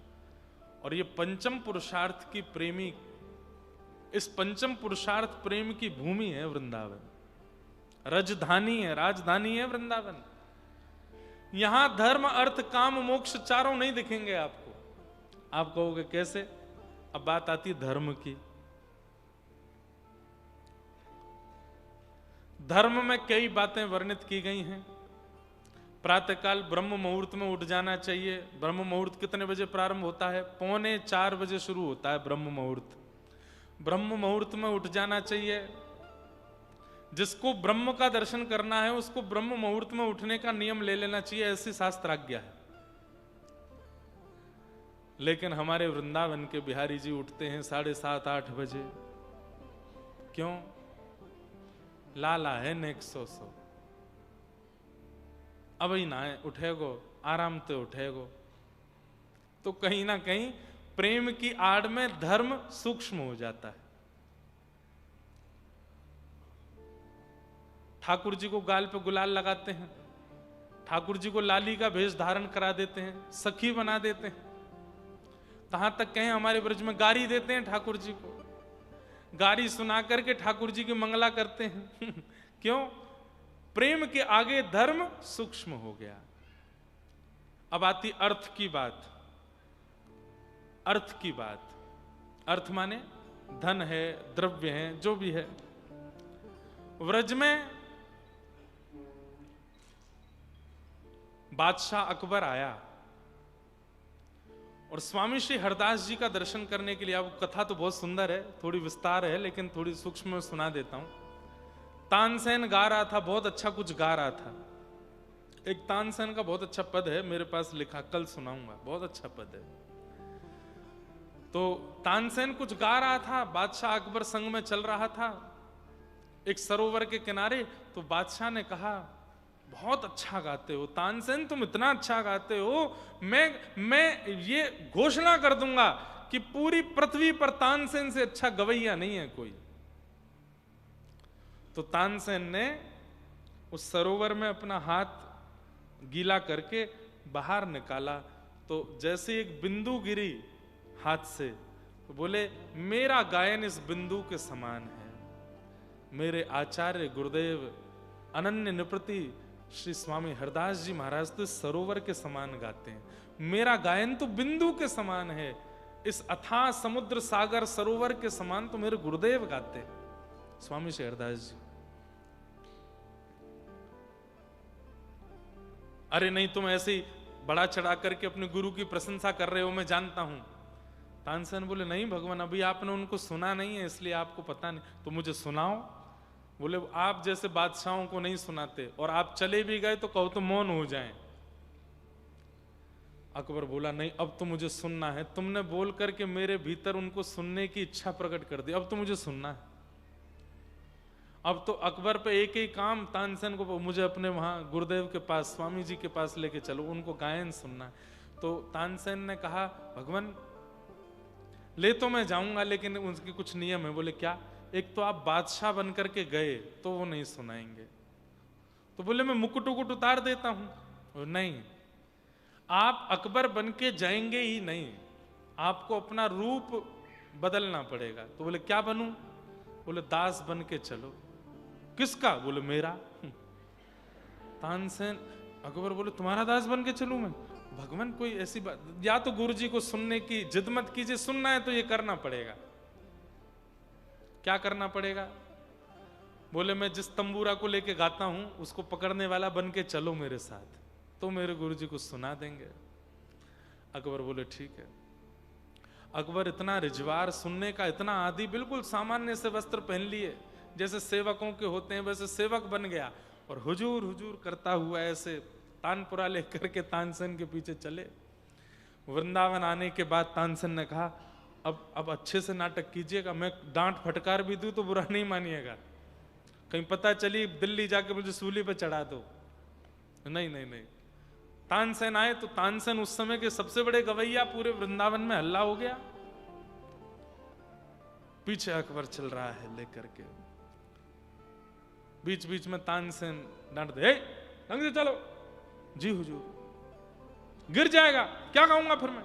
और ये पंचम पुरुषार्थ की प्रेमी, इस पंचम पुरुषार्थ प्रेम की भूमि है वृंदावन, राजधानी है, राजधानी है वृंदावन। यहां धर्म, अर्थ, काम, मोक्ष चारों नहीं दिखेंगे आपको। आप कहोगे कैसे? अब बात आती है धर्म की। धर्म में कई बातें वर्णित की गई हैं। प्रातःकाल ब्रह्म मुहूर्त में उठ जाना चाहिए। ब्रह्म मुहूर्त कितने बजे प्रारंभ होता है? 3:45 बजे शुरू होता है ब्रह्म मुहूर्त। ब्रह्म मुहूर्त में उठ जाना चाहिए। जिसको ब्रह्म का दर्शन करना है उसको ब्रह्म मुहूर्त में उठने का नियम ले लेना चाहिए, ऐसी शास्त्राज्ञा है। लेकिन हमारे वृंदावन के बिहारी जी उठते हैं 7:30-8 बजे। क्यों? लाला है नेक सो। अब ही ना उठेगो, आराम से उठेगो। तो कहीं ना कहीं प्रेम की आड़ में धर्म सूक्ष्म हो जाता है। ठाकुर जी को गाल पे गुलाल लगाते हैं, ठाकुर जी को लाली का भेष धारण करा देते हैं, सखी बना देते हैं। कहां तक कहें, हमारे ब्रज में गारी देते हैं ठाकुर जी को, गारी सुना करके ठाकुर जी की मंगला करते हैं। क्यों? प्रेम के आगे धर्म सूक्ष्म हो गया। अब आती अर्थ की बात। अर्थ की बात। अर्थ माने धन है, द्रव्य है, जो भी है। व्रज में बादशाह अकबर आया और स्वामी श्री हरदास जी का दर्शन करने के लिए। अब कथा तो बहुत सुंदर है, थोड़ी विस्तार है, लेकिन थोड़ी सूक्ष्म में सुना देता हूं। तानसेन गा रहा था, बहुत अच्छा कुछ गा रहा था। एक तानसेन का बहुत अच्छा पद है मेरे पास लिखा, कल सुनाऊंगा, बहुत अच्छा पद है। तो तानसेन कुछ गा रहा था, बादशाह अकबर संग में चल रहा था एक सरोवर के किनारे। तो बादशाह ने कहा, बहुत अच्छा गाते हो तानसेन, तुम इतना अच्छा गाते हो, मैं ये घोषणा कर दूंगा कि पूरी पृथ्वी पर तानसेन से अच्छा गवैया नहीं है कोई। तो तानसेन ने उस सरोवर में अपना हाथ गीला करके बाहर निकाला, तो जैसे एक बिंदु गिरी हाथ से, तो बोले, मेरा गायन इस बिंदु के समान है। मेरे आचार्य गुरुदेव अनन्य निपृति श्री स्वामी हरदास जी महाराज तो इस सरोवर के समान गाते हैं। मेरा गायन तो बिंदु के समान है, इस अथाह समुद्र सागर सरोवर के समान तो मेरे गुरुदेव गाते स्वामी श्री हरदास जी। अरे नहीं, तुम ऐसे ही बड़ा चढ़ा करके अपने गुरु की प्रशंसा कर रहे हो, मैं जानता हूं। तानसेन बोले, नहीं भगवान, अभी आपने उनको सुना नहीं है इसलिए आपको पता नहीं, तो मुझे सुनाओ। बोले, आप जैसे बादशाहों को नहीं सुनाते, और आप चले भी गए तो कहो तो मौन हो जाएं। अकबर बोला, नहीं अब तो मुझे सुनना है, तुमने बोल करके मेरे भीतर उनको सुनने की इच्छा प्रकट कर दी, अब तो मुझे सुनना है। अब तो अकबर पे एक ही काम, तानसेन को मुझे अपने वहां गुरुदेव के पास, स्वामी जी के पास लेके चलो, उनको गायन सुनना है। तो तानसेन ने कहा, भगवान ले तो मैं जाऊंगा, लेकिन उनके कुछ नियम है। बोले, क्या? एक तो आप बादशाह बन करके गए तो वो नहीं सुनाएंगे। तो बोले, मैं मुकुट उकुट उतार देता हूं। नहीं, आप अकबर बन के जाएंगे ही नहीं, आपको अपना रूप बदलना पड़ेगा। तो बोले, क्या बनूं? बोले, दास बन के चलो। किसका? बोले, मेरा। तानसेन, अकबर बोले, तुम्हारा दास बन के चलूं मैं? भगवान कोई ऐसी बात, या तो गुरु जी को सुनने की जिद मत कीजिए, सुनना है तो ये करना पड़ेगा। क्या करना पड़ेगा? बोले, मैं जिस तंबूरा को लेके गाता हूं उसको पकड़ने वाला बन के चलो मेरे साथ, तो मेरे गुरु जी को सुना देंगे। अकबर बोले, ठीक है। अकबर इतना रिजवार, सुनने का इतना आदि, बिल्कुल सामान्य से वस्त्र पहन लिए जैसे सेवकों के होते हैं, वैसे सेवक बन गया और हुजूर हुजूर करता हुआ ऐसे तानपुरा लेकर के तानसेन के पीछे चले। वृंदावन आने के बाद तानसेन ने कहा, अब अच्छे से नाटक कीजिएगा, मैं डांट फटकार भी दूं तो बुरा नहीं मानिएगा, कहीं पता चली दिल्ली जाके मुझे सूली पे चढ़ा दो। नहीं नहीं नहीं। तानसेन आए तो तानसेन उस समय के सबसे बड़े गवैया, पूरे वृंदावन में हल्ला हो गया। पीछे अकबर चल रहा है लेकर के, बीच बीच में तानसेन डांट दे, ढंग से चलो। जी हुजूर, गिर जाएगा, क्या कहूंगा फिर मैं?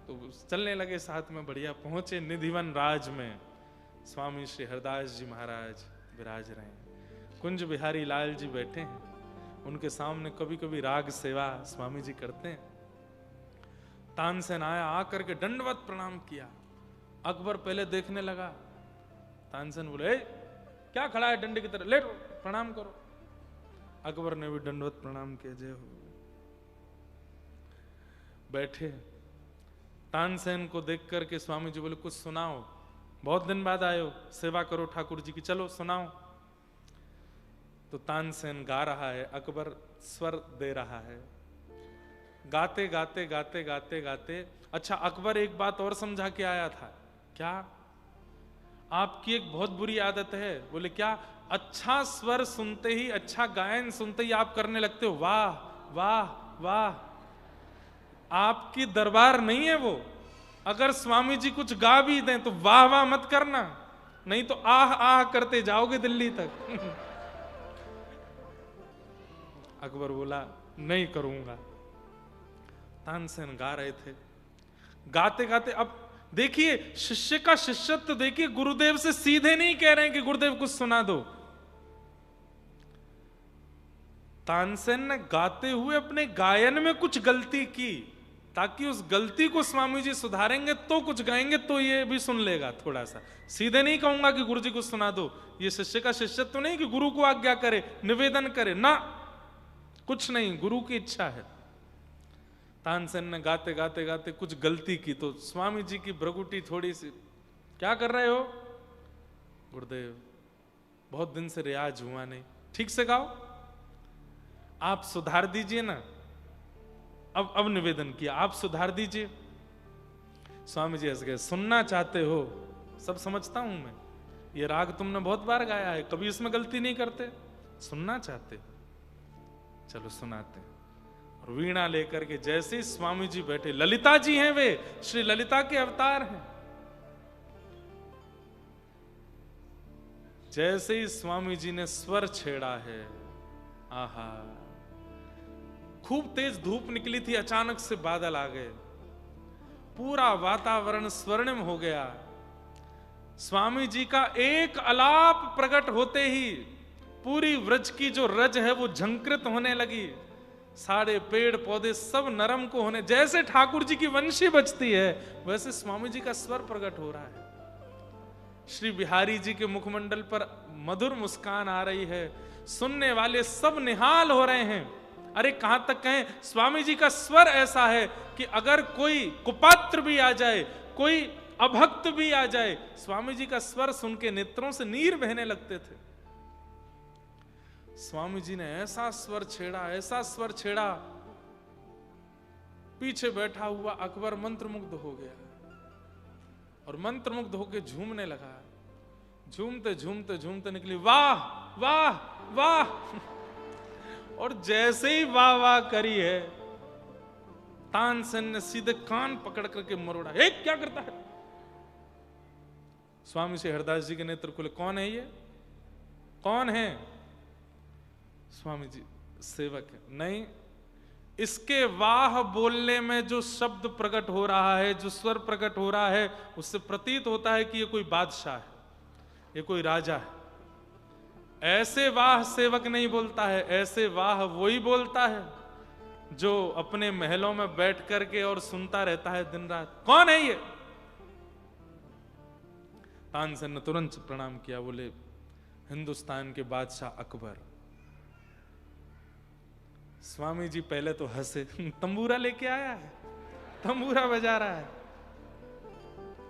तो चलने लगे साथ में, बढ़िया पहुंचे निधिवन राज में। स्वामी श्री हरदास जी महाराज विराज रहे हैं, कुंज बिहारी लाल जी बैठे हैं, उनके सामने कभी कभी राग सेवा स्वामी जी करते हैं। तानसेन आया, आकर के दंडवत प्रणाम किया। अकबर पहले देखने लगा, तानसेन बोले, क्या खड़ा है डंडे की तरह, लेटो प्रणाम करो। अकबर ने भी दंडवत प्रणाम किया, जय हो। बैठे, तानसेन को देख करके स्वामी जी बोले, कुछ सुनाओ, बहुत दिन बाद आए हो, सेवा करो ठाकुर जी की, चलो सुनाओ। तो तानसेन गा रहा है, अकबर स्वर दे रहा है, गाते गाते गाते गाते गाते। अच्छा, अकबर एक बात और समझा के आया था। क्या? आपकी एक बहुत बुरी आदत है। बोले, क्या? अच्छा स्वर सुनते ही, अच्छा गायन सुनते ही आप करने लगते हो वाह वाह वाह। आपकी दरबार नहीं है वो, अगर स्वामी जी कुछ गा भी दें तो वाह वाह मत करना, नहीं तो आह आह करते जाओगे दिल्ली तक। अकबर बोला, नहीं करूंगा। तानसेन गा रहे थे, गाते गाते, अब देखिए शिष्य का शिष्यत्व देखिए, गुरुदेव से सीधे नहीं कह रहे हैं कि गुरुदेव कुछ सुना दो। तानसेन ने गाते हुए अपने गायन में कुछ गलती की, ताकि उस गलती को स्वामी जी सुधारेंगे तो कुछ गाएंगे तो ये भी सुन लेगा थोड़ा सा। सीधे नहीं कहूंगा कि गुरु जी को सुना दो, ये शिष्य का शिष्यत्व नहीं कि गुरु को आज्ञा करे, निवेदन करे ना, कुछ नहीं, गुरु की इच्छा है। तानसेन ने गाते गाते गाते कुछ गलती की तो स्वामी जी की भ्रगुटी थोड़ी सी, क्या कर रहे हो? गुरुदेव बहुत दिन से रियाज हुआ नहीं, ठीक से गाओ, आप सुधार दीजिए ना। अब निवेदन किया, आप सुधार दीजिए। स्वामी जी हंस गए, सुनना चाहते हो, सब समझता हूं मैं, ये राग तुमने बहुत बार गाया है, कभी इसमें गलती नहीं करते, सुनना चाहते, चलो सुनाते। और वीणा लेकर के जैसे ही स्वामी जी बैठे, ललिता जी हैं वे, श्री ललिता के अवतार हैं, जैसे ही स्वामी जी ने स्वर छेड़ा है, आहा, खूब तेज धूप निकली थी, अचानक से बादल आ गए, पूरा वातावरण स्वर्णिम हो गया। स्वामी जी का एक अलाप प्रकट होते ही पूरी व्रज की जो रज है वो झंकृत होने लगी, सारे पेड़ पौधे सब नरम को होने, जैसे ठाकुर जी की वंशी बजती है वैसे स्वामी जी का स्वर प्रकट हो रहा है। श्री बिहारी जी के मुखमंडल पर मधुर मुस्कान आ रही है, सुनने वाले सब निहाल हो रहे हैं। अरे कहां तक कहें, स्वामी जी का स्वर ऐसा है कि अगर कोई कुपात्र भी आ जाए, कोई अभक्त भी आ जाए, स्वामी जी का स्वर सुन के नेत्रों से नीर बहने लगते थे। स्वामी जी ने ऐसा स्वर छेड़ा, ऐसा स्वर छेड़ा, पीछे बैठा हुआ अकबर मंत्रमुग्ध हो गया और मंत्रमुग्ध होकर झूमने लगा। झूमते झूमते झूमते निकली, वाह वाह वाह। और जैसे ही वाह वाह करी है, तानसेन ने सीधे कान पकड़ करके मरोड़ा, एक क्या करता है? स्वामी श्री हरदास जी के नेत्र खुले, कौन है ये, कौन है? स्वामी जी सेवक है। नहीं, इसके वाह बोलने में जो शब्द प्रकट हो रहा है, जो स्वर प्रकट हो रहा है, उससे प्रतीत होता है कि ये कोई बादशाह है, ये कोई राजा है। ऐसे वाह सेवक नहीं बोलता है, ऐसे वाह वही बोलता है जो अपने महलों में बैठ करके और सुनता रहता है दिन रात। कौन है ये? तानसेन ने तुरंत प्रणाम किया, बोले हिंदुस्तान के बादशाह अकबर। स्वामी जी पहले तो हंसे, तंबूरा लेके आया है, तंबूरा बजा रहा है,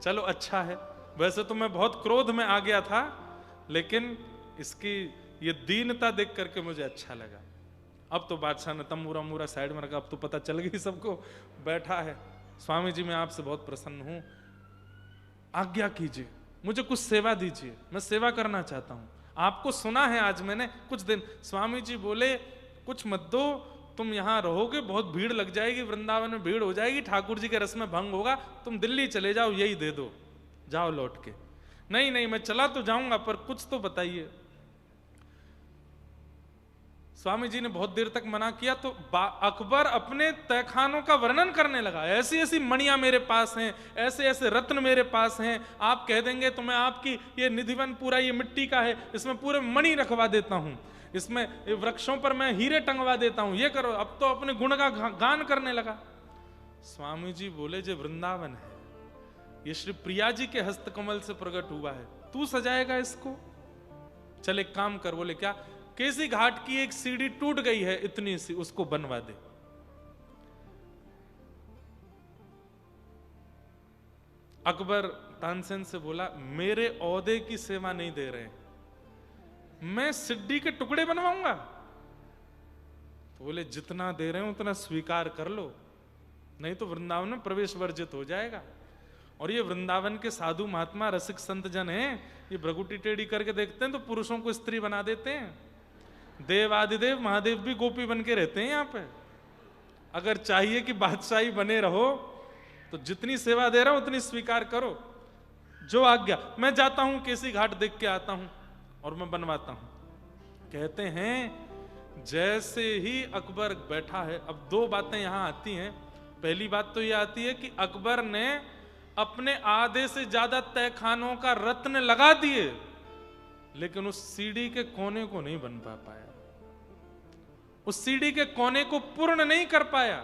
चलो अच्छा है। वैसे तो मैं बहुत क्रोध में आ गया था, लेकिन इसकी ये दीनता देख करके मुझे अच्छा लगा। अब तो बादशाह ने तंबूरा मूरा साइड में रखा, अब तो पता चल गई सबको, बैठा है। स्वामी जी मैं आपसे बहुत प्रसन्न हूं, आज्ञा कीजिए, मुझे कुछ सेवा दीजिए, मैं सेवा करना चाहता हूं। आपको सुना है आज मैंने कुछ दिन। स्वामी जी बोले कुछ मत दो, तुम यहां रहोगे, बहुत भीड़ लग जाएगी, वृंदावन में भीड़ हो जाएगी, ठाकुर जी के रस में भंग होगा, तुम दिल्ली चले जाओ, यही दे दो, जाओ लौट के। नहीं नहीं, मैं चला तो जाऊंगा, पर कुछ तो बताइए। स्वामी जी ने बहुत देर तक मना किया तो अकबर अपने तहखानों का वर्णन करने लगा। ऐसी ऐसी मणियां मेरे पास हैं, ऐसे ऐसे रत्न मेरे पास हैं, आप कह देंगे तो मैं आपकी ये निधिवन पूरा ये मिट्टी का है, इसमें पूरे मणि रखवा देता हूं, इसमें वृक्षों पर मैं हीरे टंगवा देता हूं, ये करो। अब तो अपने गुण का गान करने लगा। स्वामी जी बोले जो वृंदावन है, ये श्री प्रिया जी के हस्तकमल से प्रकट हुआ है, तू सजाएगा इसको? चल एक काम कर। बोले क्या? केसी घाट की एक सीढ़ी टूट गई है इतनी सी, उसको बनवा दे। अकबर तानसेन से बोला मेरे ओहदे की सेवा नहीं दे रहे, मैं सिड्डी के टुकड़े बनवाऊंगा? तो बोले जितना दे रहे हो उतना स्वीकार कर लो, नहीं तो वृंदावन में प्रवेश वर्जित हो जाएगा। और ये वृंदावन के साधु महात्मा रसिक संत जन हैं, ये भ्रगुटी टेढ़ी करके देखते हैं तो पुरुषों को स्त्री बना देते हैं। देव आदिदेव महादेव भी गोपी बन के रहते हैं यहाँ पे। अगर चाहिए कि बादशाही बने रहो तो जितनी सेवा दे रहा हूं उतनी स्वीकार करो, जो आज्ञा। मैं जाता हूं, केसी घाट देख के आता हूं और मैं बनवाता हूं। कहते हैं जैसे ही अकबर बैठा है, अब दो बातें यहां आती हैं। पहली बात तो यह आती है कि अकबर ने अपने आधे से ज्यादा तहखानों का रत्न लगा दिए, लेकिन उस सीढ़ी के कोने को नहीं बन पाया, उस सीढ़ी के कोने को पूर्ण नहीं कर पाया।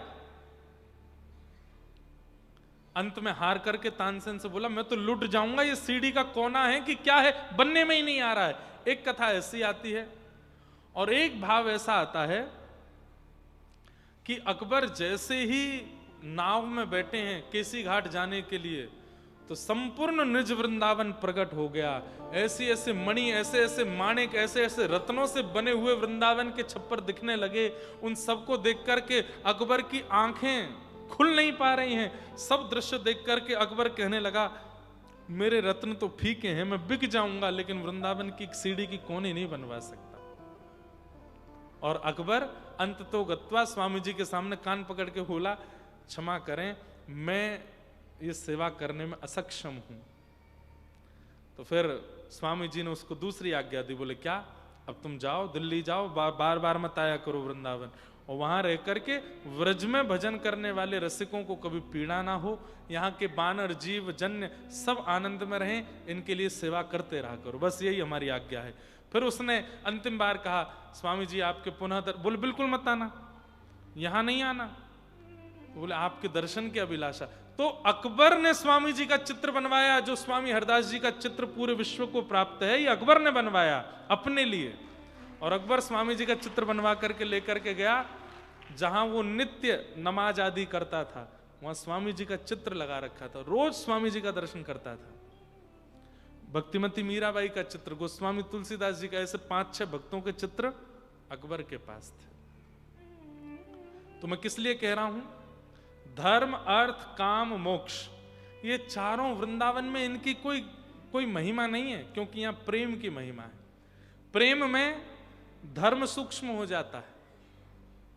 अंत में हार करके तानसेन से बोला मैं तो लुट जाऊंगा, ये सीढ़ी का कोना है कि क्या है, बनने में ही नहीं आ रहा है। एक कथा ऐसी आती है और एक भाव ऐसा आता है कि अकबर जैसे ही नाव में बैठे हैं केसी घाट जाने के लिए तो संपूर्ण निज वृंदावन प्रकट हो गया। ऐसी ऐसे मणि, ऐसे ऐसे माणिक, ऐसे ऐसे रत्नों से बने हुए वृंदावन के छप्पर दिखने लगे। उन सबको देख करके अकबर की आंखें खुल नहीं पा रही हैं। सब दृश्य देख करके अकबर कहने लगा मेरे रत्न तो फीके हैं, मैं बिक जाऊंगा, लेकिन वृंदावन की सीढ़ी की कोनी नहीं बनवा सकता। और अकबर अंत तो गत्वा स्वामी जी के सामने कान पकड़ के बोला क्षमा करें, मैं ये सेवा करने में असक्षम हूं। तो फिर स्वामी जी ने उसको दूसरी आज्ञा दी, बोले क्या, अब तुम जाओ दिल्ली जाओ, बार बार मत आया करो वृंदावन, और वहां रह करके व्रज में भजन करने वाले रसिकों को कभी पीड़ा ना हो, यहाँ के बानर जीव जन्य सब आनंद में रहें, इनके लिए सेवा करते रहा करो, बस यही हमारी आज्ञा है। फिर उसने अंतिम बार कहा स्वामी जी आपके पुनः बोले बिल्कुल मत आना, यहां नहीं आना, बोले आपके दर्शन की अभिलाषा। तो अकबर ने स्वामी जी का चित्र बनवाया, जो स्वामी हरदास जी का चित्र पूरे विश्व को प्राप्त है, ये अकबर ने बनवाया अपने लिए। और अकबर स्वामी जी का चित्र बनवा करके लेकर के गया, जहां वो नित्य नमाज आदि करता था, वहां स्वामी जी का चित्र लगा रखा था, रोज स्वामी जी का दर्शन करता था। भक्तिमती मीराबाई का चित्र, गोस्वामी तुलसीदास जी का, ऐसे 5-6 भक्तों के चित्र अकबर के पास थे। तो मैं किस लिए कह रहा हूं, धर्म अर्थ काम मोक्ष, ये चारों वृंदावन में इनकी कोई महिमा नहीं है, क्योंकि यहां प्रेम की महिमा है। प्रेम में धर्म सूक्ष्म हो जाता है।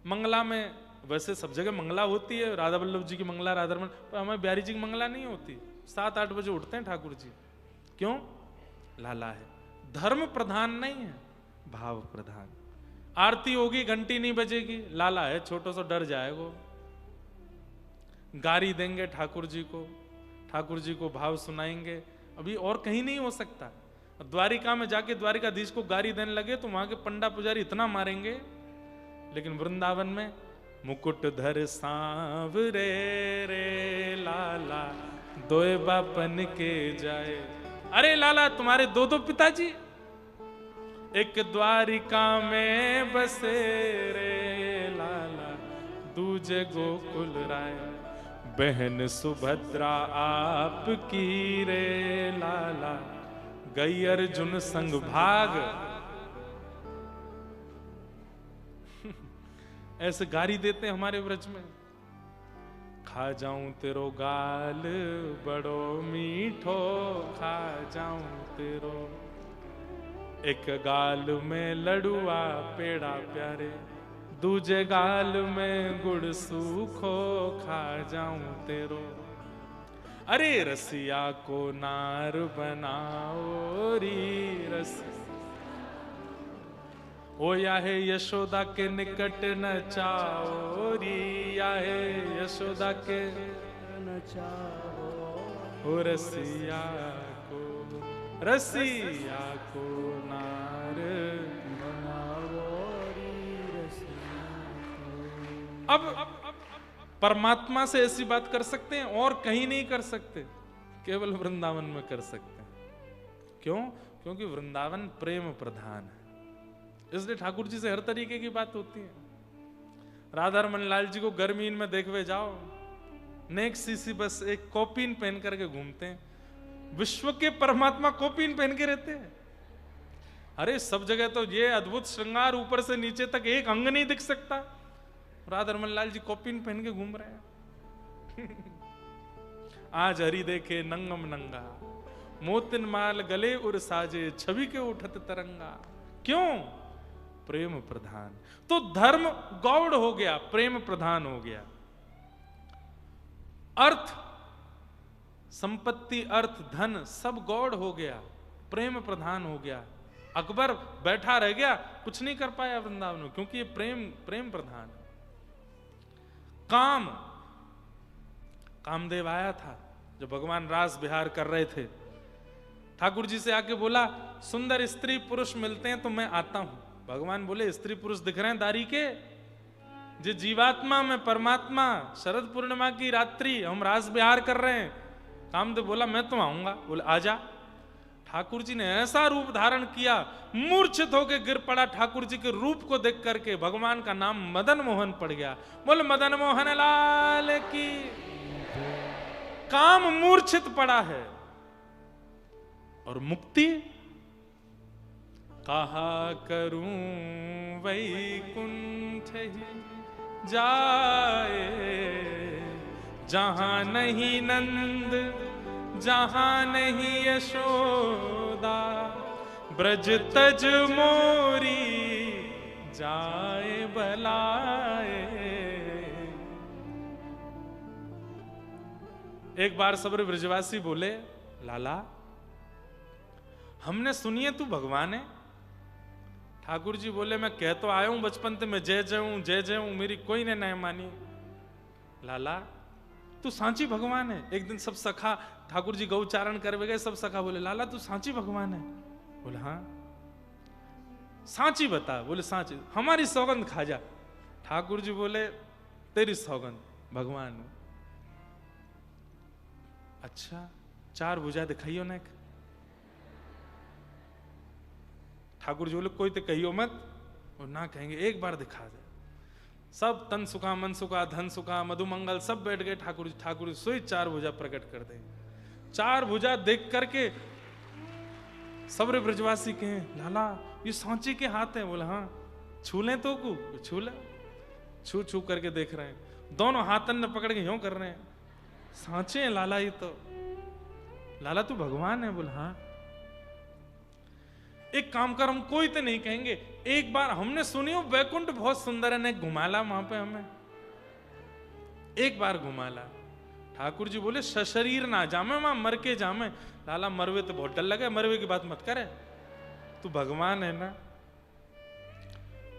मंगला में वैसे सब जगह मंगला होती है, राधा वल्लभ जी की मंगला, राधारमण, पर हमें बिहारी जी की मंगला नहीं होती। 7-8 बजे उठते हैं ठाकुर जी, क्यों, लाला है। धर्म प्रधान नहीं है, भाव प्रधान। आरती होगी घंटी नहीं बजेगी, लाला है, छोटो सा डर जाएगा। गारी देंगे ठाकुर जी को भाव सुनाएंगे, अभी और कहीं नहीं हो सकता। द्वारिका में जाके द्वारिकाधीश को गारी देने लगे तो वहां के पंडा पुजारी इतना मारेंगे, लेकिन वृंदावन में मुकुट धर सांवरे रे लाला दोए बापन के जाए। अरे लाला तुम्हारे 2 पिताजी, एक द्वारिका में बसे रे लाला, दूजे गोकुल राय, बहन सुभद्रा आपकी रे लाला, गई अर्जुन संग भाग। ऐसे गारी देते हैं हमारे व्रज में। खा जाऊं तेरो गाल बड़ो मीठो, खा जाऊं तेरो, एक गाल में लडुआ पेड़ा प्यारे, दूजे गाल में गुड़ सूखो, खा जाऊं तेरो। अरे रसिया को नार बनाओ री रसिया, ओ या है यशोदा के निकट नचाओ री, या है यशोदा के नचाओ, ओ रसिया को नार बनाओ री रसिया को। अब परमात्मा से ऐसी बात कर सकते हैं और कहीं नहीं कर सकते, केवल वृंदावन में कर सकते हैं। क्यों? क्योंकि वृंदावन प्रेम प्रधान है, इसलिए ठाकुर जी से हर तरीके की बात होती है। राधारमण लाल जी को गर्मी में देखवे जाओ, नेक सीसी बस एक कॉपीन पहन करके घूमते हैं। विश्व के परमात्मा कॉपीन पहन के रहते हैं। अरे सब जगह तो ये अद्भुत श्रृंगार ऊपर से नीचे तक एक अंग नहीं दिख सकता, राधारमण लाल जी कॉपीन पहन के घूम रहे हैं। आज हरि देखे नंगम नंगा, मोतिन माल गले उर साजे, छवि के उठत तरंगा। क्यों? प्रेम प्रधान। तो धर्म गौड़ हो गया, प्रेम प्रधान हो गया। अर्थ संपत्ति, अर्थ धन सब गौड़ हो गया, प्रेम प्रधान हो गया। अकबर बैठा रह गया, कुछ नहीं कर पाया वृंदावन में, क्योंकि ये प्रेम प्रधान। कामदेव आया था जो भगवान रास विहार कर रहे थे, ठाकुर जी से आके बोला सुंदर स्त्री पुरुष मिलते हैं तो मैं आता हूं। भगवान बोले स्त्री पुरुष दिख रहे हैं दारी के, जे जीवात्मा में परमात्मा, शरद पूर्णिमा की रात्रि हम रास विहार कर रहे हैं। कामदेव बोला मैं तो आऊंगा। बोले आजा। ठाकुर जी ने ऐसा रूप धारण किया, मूर्छित होकर गिर पड़ा। ठाकुर जी के रूप को देख करके भगवान का नाम मदन मोहन पड़ गया। बोले मदन मोहन लाल की। काम मूर्छित पड़ा है और मुक्ति कहा करूं वैकुंठ ही जाए, जहां नहीं नंद जहां नहीं यशोदा, ब्रज तज मोरी जाए बलाए। एक बार सब ब्रजवासी बोले लाला हमने सुनिए तू भगवान है। ठाकुर जी बोले मैं कह तो आया हूं बचपन से, मैं जय जय हूं, मेरी कोई ने नहीं मानी। लाला तू सांची भगवान है। एक दिन सब सखा, ठाकुर जी गौचारण करवे गए, सब सखा बोले लाला तू सांची भगवान है। बोले हाँ सांची बता। बोले सांची, हमारी सौगंध खा जा। ठाकुर जी बोले तेरी सौगंध भगवान हूं। अच्छा 4 भुजा दिखाइयो ना। ठाकुर जी बोले कोई तो कहियो मत, और ना कहेंगे एक बार दिखा दे। सब तन सुखा मन सुखा धन सुखा मधुमंगल सब बैठ गए। ठाकुर जी सोई 4 भुजा प्रकट कर दे। 4 भुजा देख करके सब ब्रजवासी कहे लाला ये सांची के हाथ है। बोले हाँ छू लें तो को छू ले। छू छू करके देख रहे हैं, दोनों हाथन ने पकड़ के यूं कर रहे हैं, सांचे हैं लाला ये तो। लाला तू भगवान है। बोले हाँ। एक काम कर, हम कोई तो नहीं कहेंगे, एक बार हमने सुनी हो वैकुंठ बहुत सुंदर है, ने घुमाला वहां पे हमें, एक बार घुमाला। ठाकुर जी बोले सशरीर ना जामे, वहां मर के जामे। लाला मरवे तो बहुत डर लगे, मरवे की बात मत करे, तू भगवान है ना।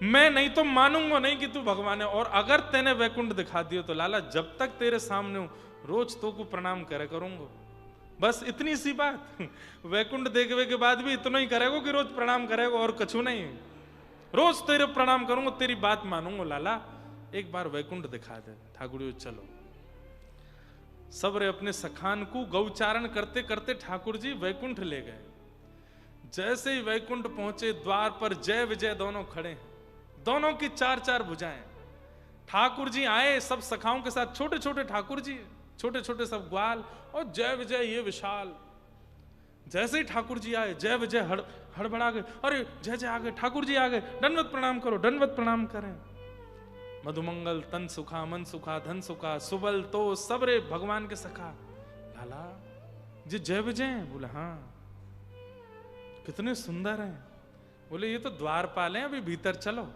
मैं नहीं तो मानूंगा नहीं कि तू भगवान है, और अगर तेने वैकुंठ दिखा दियो तो लाला जब तक तेरे सामने हूं रोज तो को प्रणाम करे करूंगा। बस इतनी सी बात। वैकुंठ देखने के बाद भी इतना ही करेगो कि रोज प्रणाम करेगो और कछु नहीं। रोज तेरे प्रणाम करूंगा, तेरी बात मानूंगा लाला, एक बार वैकुंठ दिखा दे। ठाकुर जी चलो। सब रे अपने सखान को गौचारण करते करते ठाकुर जी वैकुंठ ले गए। जैसे ही वैकुंठ पहुंचे द्वार पर जय विजय दोनों खड़े हैं, दोनों की 4-4 भुजाएं। ठाकुर जी आए सब सखाओं के साथ, छोटे छोटे ठाकुर जी, छोटे छोटे सब ग्वाल, और जय विजय ये विशाल। जैसे ही ठाकुर जी आए जय विजय हड़बड़ा गए, अरे जय जय आ गए, ठाकुर जी आ गए, दंडवत प्रणाम करो, दंडवत प्रणाम करें। मधुमंगल तन सुखा मन सुखा धन सुखा सुबल तो सबरे भगवान के सखा। लाला जी जय विजय। बोले हाँ। कितने सुंदर हैं। बोले ये तो द्वारपाल हैं, अभी भीतर चलो।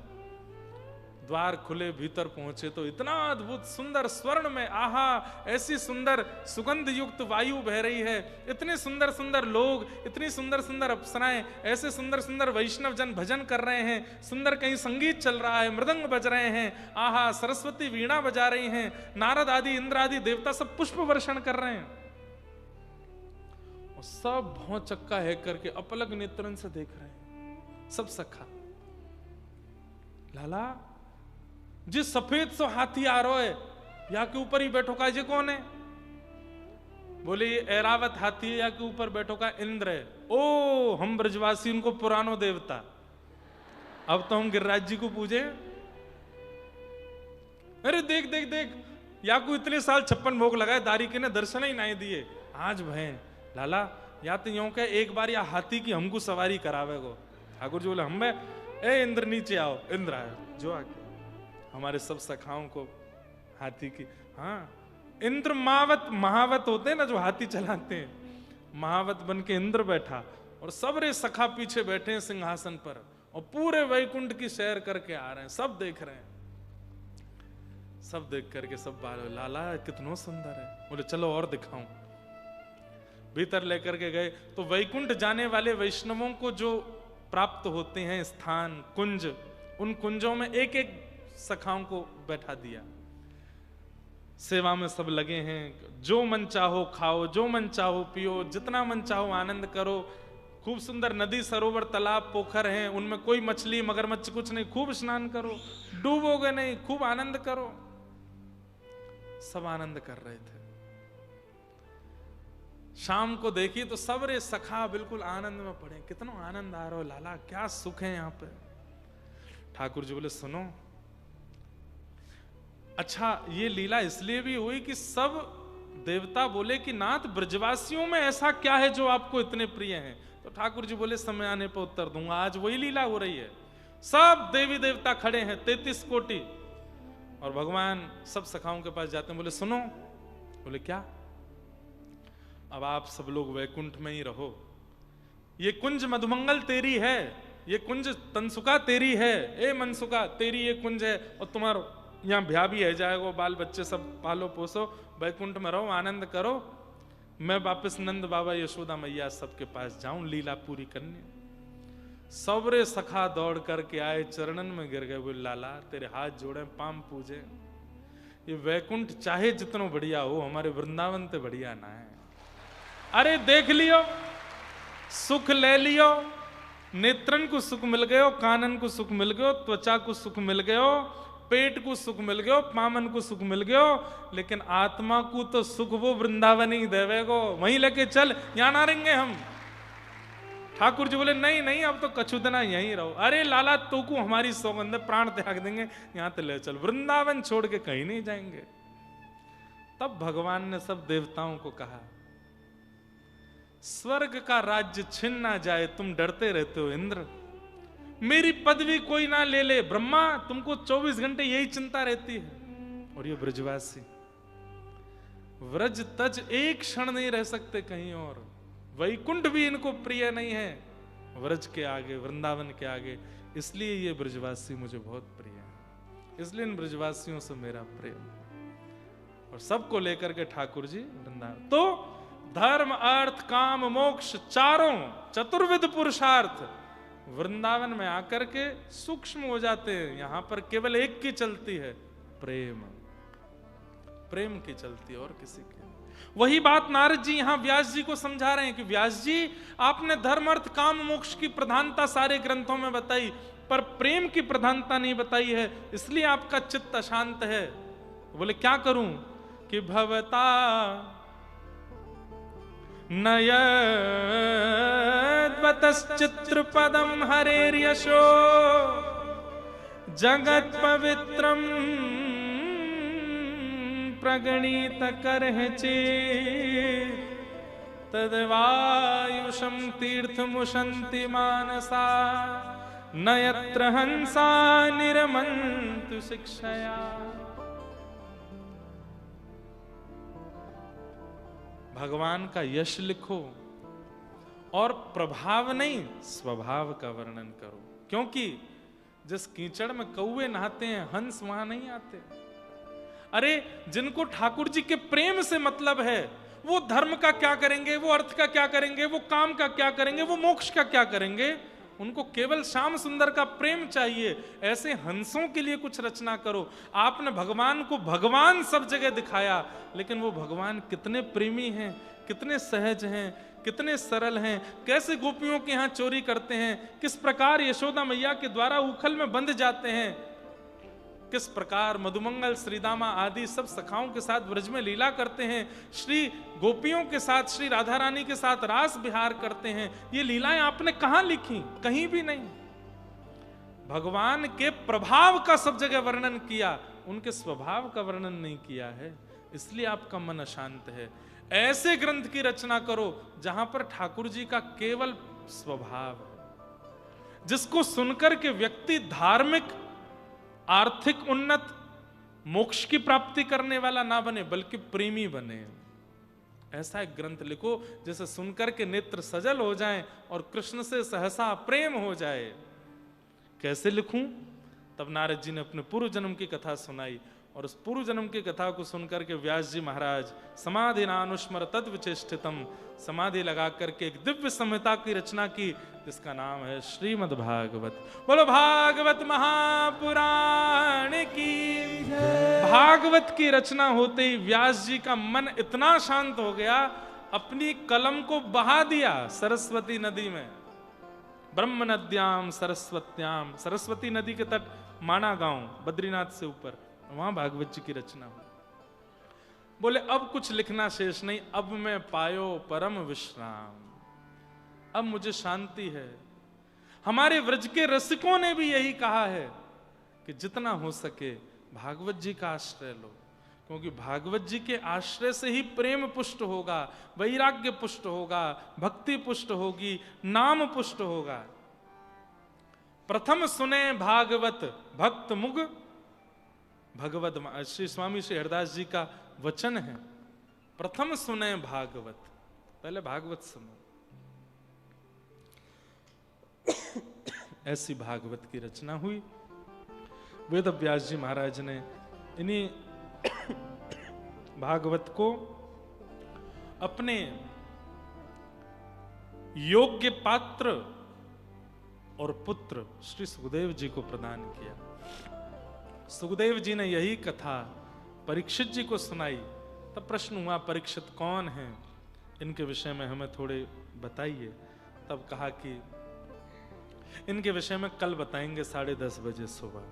द्वार खुले, भीतर पहुंचे तो इतना अद्भुत सुंदर स्वर्ण में, आहा ऐसी सुंदर सुगंध युक्त वायु बह रही है, इतने सुंदर सुंदर लोग, इतनी सुंदर सुंदर अप्सराएं, ऐसे सुंदर सुंदर वैष्णव जन भजन कर रहे हैं, सुंदर कहीं संगीत चल रहा है, मृदंग बज रहे हैं, आहा सरस्वती वीणा बजा रही हैं, नारद आदि इंद्र आदि देवता सब पुष्प वर्षण कर रहे हैं, और सब भौं चक्का है करके अपलक नेत्रन से देख रहे हैं, सब सखा। लाला जिस सफेद सो हाथी आ रहा है, या के ऊपर ही बैठो का, ये कौन है? बोले ये ऐरावत हाथी है, या के ऊपर बैठो का इंद्र है। ओ हम ब्रजवासी उनको पुरानो देवता, अब तो हम गिरिराज जी को पूजे। अरे देख देख देख, या को इतने साल 56 भोग लगाए, दारी के ने दर्शन ही नहीं दिए, आज भय। लाला या तो यूं कह एक बार या हाथी की हमको सवारी करावे को। ठाकुर जी बोले हम ए इंद्र नीचे आओ। इंद्र आए जो आके हमारे सब सखाओं को हाथी की, हाँ इंद्र महावत होते हैं ना जो हाथी चलाते हैं, महावत बन के इंद्र बैठा, और सब रे सखा पीछे बैठे हैं सिंहासन पर, और पूरे वैकुंठ की सैर करके आ रहे हैं, सब देख रहे हैं। सब देख करके सब बाल, लाला कितना सुंदर है। बोले चलो और दिखाऊं। भीतर लेकर के गए तो वैकुंठ जाने वाले वैष्णवों को जो प्राप्त होते हैं स्थान कुंज, उन कुंजों में एक एक सखाओं को बैठा दिया। सेवा में सब लगे हैं, जो मन चाहो खाओ, जो मन चाहो पियो, जितना मन चाहो आनंद करो, खूब सुंदर नदी सरोवर तालाब पोखर हैं, उनमें कोई मछली मगरमच्छ कुछ नहीं, खूब स्नान करो, डूबोगे नहीं, खूब आनंद करो। सब आनंद कर रहे थे। शाम को देखी तो सबरे सखा बिल्कुल आनंद में पड़े, कितना आनंद आ रहा हो लाला, क्या सुख है यहाँ पे। ठाकुर जी बोले सुनो, अच्छा ये लीला इसलिए भी हुई कि सब देवता बोले कि नाथ ब्रजवासियों में ऐसा क्या है जो आपको इतने प्रिय हैं। तो ठाकुर जी बोले समय आने पर उत्तर दूंगा, आज वही लीला हो रही है। सब देवी देवता खड़े हैं 33 कोटि, और भगवान सब सखाओं के पास जाते हैं, बोले सुनो। बोले क्या? अब आप सब लोग वैकुंठ में ही रहो, ये कुंज मधुमंगल तेरी है, ये कुंज तनसुका तेरी है, ए मनसुका तेरी ये कुंज है, और तुम्हारा यहाँ ब्याह भी है जाएगा, बाल बच्चे सब पालो पोसो, वैकुंठ में रहो, आनंद करो। मैं वापस नंद बाबा यशोदा मैया सबके पास जाऊं लीला पूरी करने। सबरे सखा दौड़ करके आए, चरणन में गिर गए, बोले लाला तेरे हाथ जोड़े पाम पूजे, ये वैकुंठ चाहे जितना बढ़िया हो, हमारे वृंदावन ते बढ़िया ना है। अरे देख लियो, सुख ले लियो, नेत्रन को सुख मिल गयो, कानन को सुख मिल गयो, त्वचा को सुख मिल गयो, पेट को सुख मिल गयो, पामन को सुख मिल गयो, लेकिन आत्मा को तो सुख वो वृंदावन ही देवेगो, वहीं लेके चल, यहां ना रहेंगे हम। ठाकुर जी बोले नहीं नहीं, अब तो कछुदना यहीं रहो। अरे लाला तो को हमारी सौगंध, प्राण त्याग देंगे, यहां तो ले चल, वृंदावन छोड़ के कहीं नहीं जाएंगे। तब भगवान ने सब देवताओं को कहा, स्वर्ग का राज्य छिन ना जाए, तुम डरते रहते हो इंद्र, मेरी पदवी कोई ना ले ले। ब्रह्मा तुमको 24 घंटे यही चिंता रहती है, और ये ब्रजवासी व्रज तज एक क्षण नहीं रह सकते कहीं और, वैकुंठ भी इनको प्रिय नहीं है व्रज के आगे, वृंदावन के आगे। इसलिए ये ब्रजवासी मुझे बहुत प्रिय है, इसलिए इन ब्रजवासियों से मेरा प्रेम। और सबको लेकर के ठाकुर जी वृंदावन, तो धर्म अर्थ काम मोक्ष चारों चतुर्विध पुरुषार्थ वृंदावन में आकर के सूक्ष्म हो जाते हैं। यहां पर केवल एक की चलती है, प्रेम, प्रेम की चलती है, और किसी की। वही बात नारद जी यहां व्यास जी को समझा रहे हैं कि व्यास जी आपने धर्म अर्थ काम मोक्ष की प्रधानता सारे ग्रंथों में बताई, पर प्रेम की प्रधानता नहीं बताई है, इसलिए आपका चित्त अशांत है। बोले क्या करूं? कि भवता नयद्वतश्चित्रपदं हरेर्यशो जगत पवित्रं प्रगणित करहि चेत् तद्वायुषं तीर्थमुशन्ति मानसा न यत्र हंसा निरमन्तु शिक्षया। भगवान का यश लिखो और प्रभाव नहीं स्वभाव का वर्णन करो, क्योंकि जिस कीचड़ में कौवे नहाते हैं हंस वहां नहीं आते। अरे जिनको ठाकुर जी के प्रेम से मतलब है, वो धर्म का क्या करेंगे, वो अर्थ का क्या करेंगे, वो काम का क्या करेंगे, वो मोक्ष का क्या करेंगे, उनको केवल श्याम सुंदर का प्रेम चाहिए। ऐसे हंसों के लिए कुछ रचना करो। आपने भगवान को भगवान सब जगह दिखाया, लेकिन वो भगवान कितने प्रेमी हैं, कितने सहज हैं, कितने सरल हैं, कैसे गोपियों के यहाँ चोरी करते हैं, किस प्रकार यशोदा मैया के द्वारा उखल में बंध जाते हैं, किस प्रकार मधुमंगल श्रीदामा आदि सब सखाओं के साथ ब्रज में लीला करते हैं, श्री गोपियों के साथ श्री राधा रानी के साथ रास विहार करते हैं। ये लीलाएं आपने कहां लिखी? कहीं भी नहीं। भगवान के प्रभाव का सब जगह वर्णन किया, उनके स्वभाव का वर्णन नहीं किया है, इसलिए आपका मन अशांत है। ऐसे ग्रंथ की रचना करो जहां पर ठाकुर जी का केवल स्वभाव है, जिसको सुनकर के व्यक्ति धार्मिक, आर्थिक उन्नत, मोक्ष की प्राप्ति करने वाला ना बने, बल्कि प्रेमी बने। ऐसा एक ग्रंथ लिखो जिसे सुनकर के नेत्र सजल हो जाएं और कृष्ण से सहसा प्रेम हो जाए। कैसे लिखूं? तब नारद जी ने अपने पूर्व जन्म की कथा सुनाई, और उस पूर्व जन्म की कथा को सुनकर के व्यास जी महाराज समाधि नानुस्मर तद्विचेष्टितम, समाधि लगा करके एक दिव्य संहिता की रचना की, जिसका नाम है श्रीमद् भागवत। बोलो भागवत महापुराण की। भागवत की रचना होते ही व्यास जी का मन इतना शांत हो गया, अपनी कलम को बहा दिया सरस्वती नदी में। ब्रह्म नद्याम सरस्वत्याम, सरस्वती नदी के तट माना गांव, बद्रीनाथ से ऊपर, वहां भागवत जी की रचना हुई। बोले अब कुछ लिखना शेष नहीं, अब मैं पायो परम विश्राम, अब मुझे शांति है। हमारे व्रज के रसिकों ने भी यही कहा है कि जितना हो सके भागवत जी का आश्रय लो, क्योंकि भागवत जी के आश्रय से ही प्रेम पुष्ट होगा, वैराग्य पुष्ट होगा, भक्ति पुष्ट होगी, नाम पुष्ट होगा। प्रथम सुने भागवत भक्त मुग भगवत, श्री स्वामी श्री हरदास जी का वचन है, प्रथम सुने भागवत, पहले भागवत सुनो। ऐसी भागवत की रचना हुई। वेद व्यास जी महाराज ने इन्हीं भागवत को अपने योग्य पात्र और पुत्र श्री सुखदेव जी को प्रदान किया। सुखदेव जी ने यही कथा परीक्षित जी को सुनाई। तब प्रश्न हुआ परीक्षित कौन हैं, इनके विषय में हमें थोड़े बताइए। तब कहा कि इनके विषय में कल बताएंगे 10:30 बजे सुबह,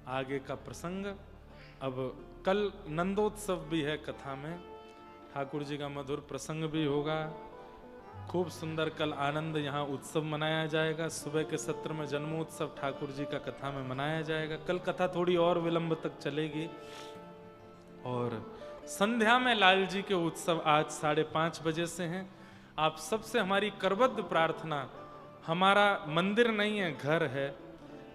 आगे का प्रसंग। अब कल नंदोत्सव भी है, कथा में ठाकुर जी का मधुर प्रसंग भी होगा, खूब सुंदर कल आनंद यहाँ उत्सव मनाया जाएगा। सुबह के सत्र में जन्मोत्सव ठाकुर जी का कथा में मनाया जाएगा। कल कथा थोड़ी और विलंब तक चलेगी। और संध्या में लाल जी के उत्सव आज 5:30 बजे से हैं। आप सबसे हमारी करबद्ध प्रार्थना, हमारा मंदिर नहीं है, घर है,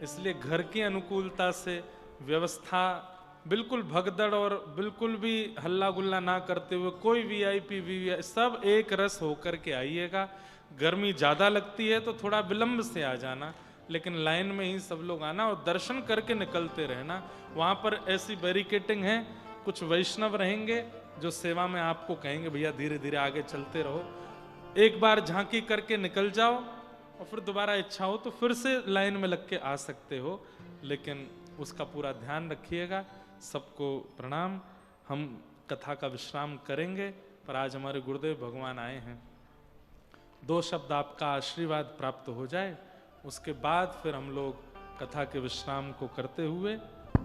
इसलिए घर की अनुकूलता से व्यवस्था बिल्कुल भगदड़ और बिल्कुल भी हल्ला गुल्ला ना करते हुए, कोई वीआईपी सब एक रस होकर के आइएगा। गर्मी ज्यादा लगती है तो थोड़ा विलंब से आ जाना, लेकिन लाइन में ही सब लोग आना और दर्शन करके निकलते रहना। वहां पर ऐसी बैरिकेटिंग है, कुछ वैष्णव रहेंगे जो सेवा में आपको कहेंगे भैया धीरे धीरे आगे चलते रहो। एक बार झांकी करके निकल जाओ और फिर दोबारा इच्छा हो तो फिर से लाइन में लग के आ सकते हो, लेकिन उसका पूरा ध्यान रखिएगा। सबको प्रणाम। हम कथा का विश्राम करेंगे, पर आज हमारे गुरुदेव भगवान आए हैं। 2 शब्द आपका आशीर्वाद प्राप्त हो जाए, उसके बाद फिर हम लोग कथा के विश्राम को करते हुए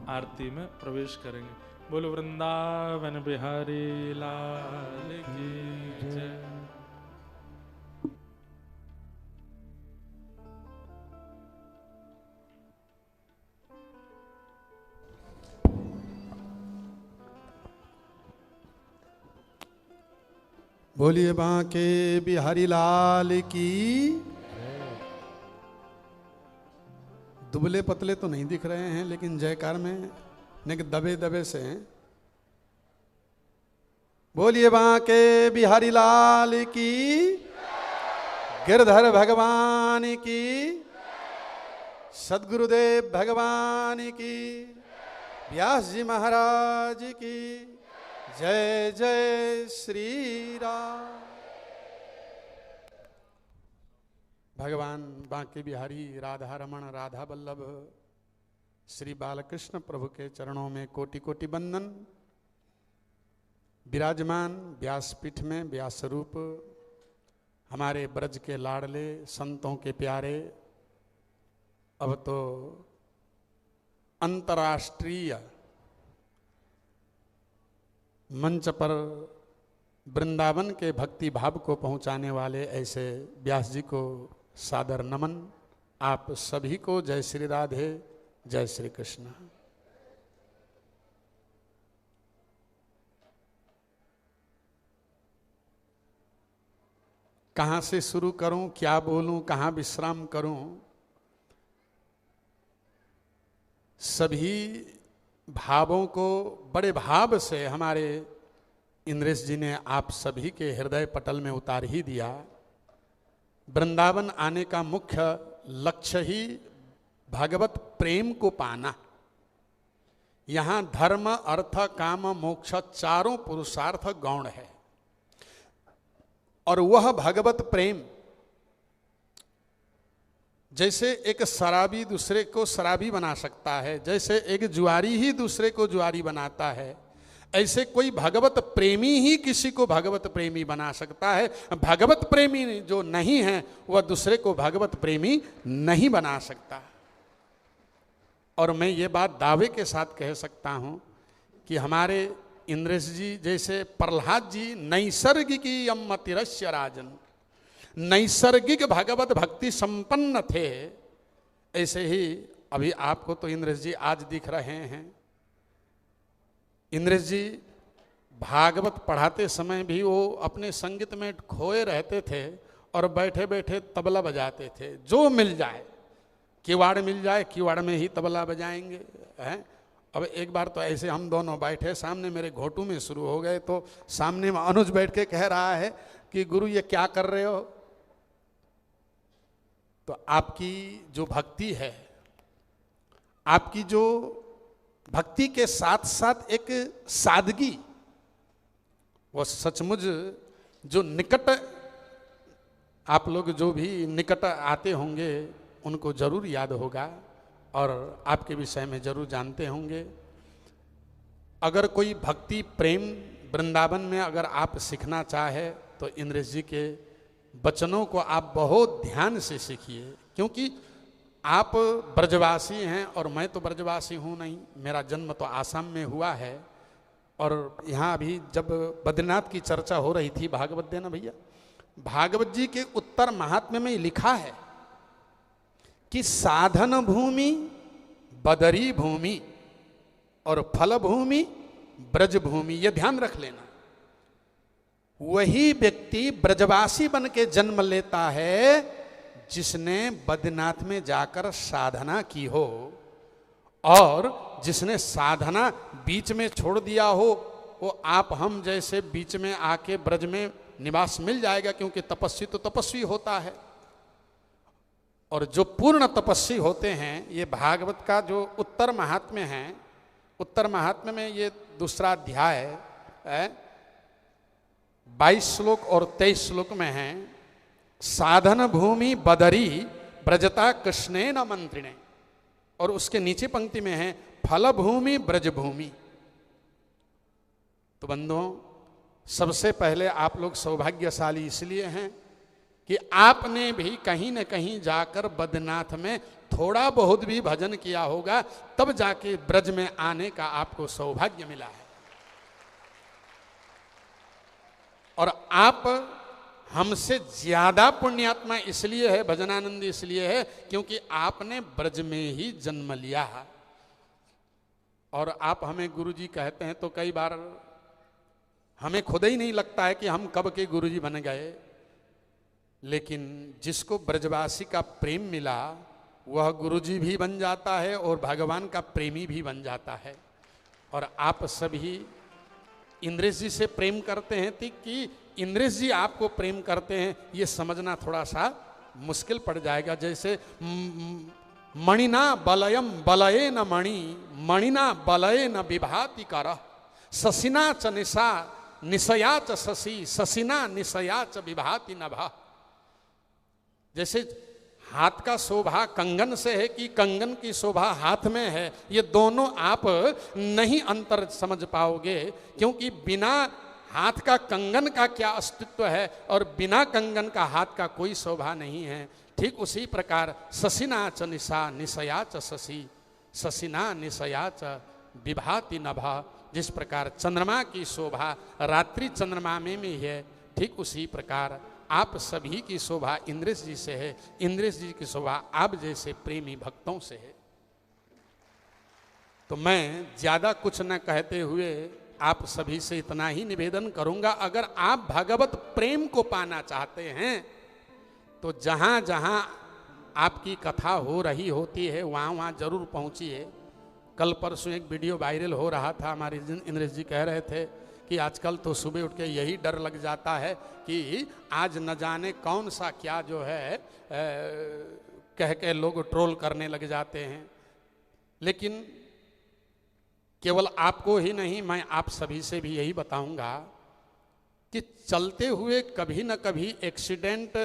आरती में प्रवेश करेंगे। बोलो वृंदावन बिहारी लाल की जय। बोलिए बांके बिहारी लाल की। दुबले पतले तो नहीं दिख रहे हैं, लेकिन जयकार में दबे दबे से हैं। बोलिए बांके बिहारी लाल की, गिरधर भगवान की, सद्गुरुदेव भगवान की, व्यास जी महाराज की जय जय श्री राम। भगवान बांके बिहारी राधा रमण राधा वल्लभ श्री बालकृष्ण प्रभु के चरणों में कोटि कोटि वंदन। विराजमान व्यासपीठ में व्यास रूप हमारे ब्रज के लाडले संतों के प्यारे, अब तो अंतर्राष्ट्रीय मंच पर वृंदावन के भक्ति भाव को पहुंचाने वाले ऐसे व्यास जी को सादर नमन। आप सभी को जय श्री राधे, जय श्री कृष्ण। कहाँ से शुरू करूं, क्या बोलूं, कहाँ विश्राम करूं? सभी भावों को बड़े भाव से हमारे इंद्रेश जी ने आप सभी के हृदय पटल में उतार ही दिया। वृंदावन आने का मुख्य लक्ष्य ही भगवत प्रेम को पाना। यहाँ धर्म अर्थ काम मोक्ष चारों पुरुषार्थ गौण है, और वह भगवत प्रेम जैसे एक शराबी दूसरे को शराबी बना सकता है, जैसे एक जुआरी ही दूसरे को जुआरी बनाता है, ऐसे कोई भगवत प्रेमी ही किसी को भगवत प्रेमी बना सकता है। भगवत प्रेमी जो नहीं है वह दूसरे को भगवत प्रेमी नहीं बना सकता। और मैं ये बात दावे के साथ कह सकता हूं कि हमारे इंद्रेश जी जैसे प्रहलाद जी नैसर्गिकी यमतिरस्य राजन, नैसर्गिक भगवत भक्ति संपन्न थे। ऐसे ही अभी आपको तो इंद्रेश जी आज दिख रहे हैं। इंद्रेश जी भागवत पढ़ाते समय भी वो अपने संगीत में खोए रहते थे और बैठे बैठे तबला बजाते थे। जो मिल जाए, किवाड़ मिल जाए किवाड़ में ही तबला बजाएंगे हैं। अब एक बार तो ऐसे हम दोनों बैठे, सामने मेरे घोटू में शुरू हो गए, तो सामने में अनुज बैठ के कह रहा है कि गुरु ये क्या कर रहे हो। तो आपकी जो भक्ति है, आपकी जो भक्ति के साथ साथ एक सादगी, वो सचमुच जो निकट, आप लोग जो भी निकट आते होंगे उनको जरूर याद होगा और आपके विषय में जरूर जानते होंगे। अगर कोई भक्ति प्रेम वृंदावन में अगर आप सीखना चाहे तो इंद्रेश जी के वचनों को आप बहुत ध्यान से सीखिए, क्योंकि आप ब्रजवासी हैं और मैं तो ब्रजवासी हूँ नहीं, मेरा जन्म तो आसाम में हुआ है। और यहाँ अभी जब बद्रीनाथ की चर्चा हो रही थी, भागवत देना भैया, भागवत जी के उत्तर महात्म्य में लिखा है कि साधन भूमि बदरी भूमि और फल भूमि ब्रज भूमि। यह ध्यान रख लेना, वही व्यक्ति ब्रजवासी बन के जन्म लेता है जिसने बद्रीनाथ में जाकर साधना की हो, और जिसने साधना बीच में छोड़ दिया हो वो आप हम जैसे बीच में आके ब्रज में निवास मिल जाएगा, क्योंकि तपस्वी तो तपस्वी होता है। और जो पूर्ण तपस्वी होते हैं, ये भागवत का जो उत्तर महात्म्य है, उत्तर महात्म्य में ये दूसरा अध्याय है, 22 श्लोक और 23 श्लोक में है, साधन भूमि बदरी ब्रजता कृष्णे न मंत्रिणे, और उसके नीचे पंक्ति में है फल भूमि ब्रज भूमि। तो बंधुओं, सबसे पहले आप लोग सौभाग्यशाली इसलिए हैं कि आपने भी कहीं न कहीं जाकर बद्रीनाथ में थोड़ा बहुत भी भजन किया होगा, तब जाके ब्रज में आने का आपको सौभाग्य मिला है। और आप हमसे ज्यादा पुण्यात्मा इसलिए है, भजनानंद इसलिए है, क्योंकि आपने ब्रज में ही जन्म लिया। और आप हमें गुरुजी कहते हैं तो कई बार हमें खुद ही नहीं लगता है कि हम कब के गुरुजी बन गए। लेकिन जिसको ब्रजवासी का प्रेम मिला वह गुरुजी भी बन जाता है और भगवान का प्रेमी भी बन जाता है। और आप सभी इंद्रेश जी से प्रेम करते हैं कि इंद्रेश जी आपको प्रेम करते हैं, ये समझना थोड़ा सा मुश्किल पड़ जाएगा। जैसे मणिना बलयम बलये न मणि, मणिना बलये न विभाति कर, शशिना च निशा निशया च शशि, शशिना निशया च विभाति नभा। जैसे हाथ का शोभा कंगन से है कि कंगन की शोभा हाथ में है, ये दोनों आप नहीं अंतर समझ पाओगे, क्योंकि बिना हाथ का कंगन का क्या अस्तित्व है और बिना कंगन का हाथ का कोई शोभा नहीं है। ठीक उसी प्रकार शशिना च निशा निशया च शशि, शशिना निशया च विभाति नभा। जिस प्रकार चंद्रमा की शोभा रात्रि चंद्रमा में ही है, ठीक उसी प्रकार आप सभी की शोभा इंद्रेश जी से है, इंद्रेश जी की शोभा आप जैसे प्रेमी भक्तों से है। तो मैं ज्यादा कुछ न कहते हुए आप सभी से इतना ही निवेदन करूंगा, अगर आप भगवत प्रेम को पाना चाहते हैं तो जहां जहां आपकी कथा हो रही होती है वहां वहां जरूर पहुंचिए। कल परसों एक वीडियो वायरल हो रहा था, हमारे इंद्रेश जी कह रहे थे कि आजकल तो सुबह उठ के यही डर लग जाता है कि आज न जाने कौन सा क्या जो है कह के लोग ट्रोल करने लग जाते हैं। लेकिन केवल आपको ही नहीं, मैं आप सभी से भी यही बताऊंगा कि चलते हुए कभी न कभी एक्सीडेंट,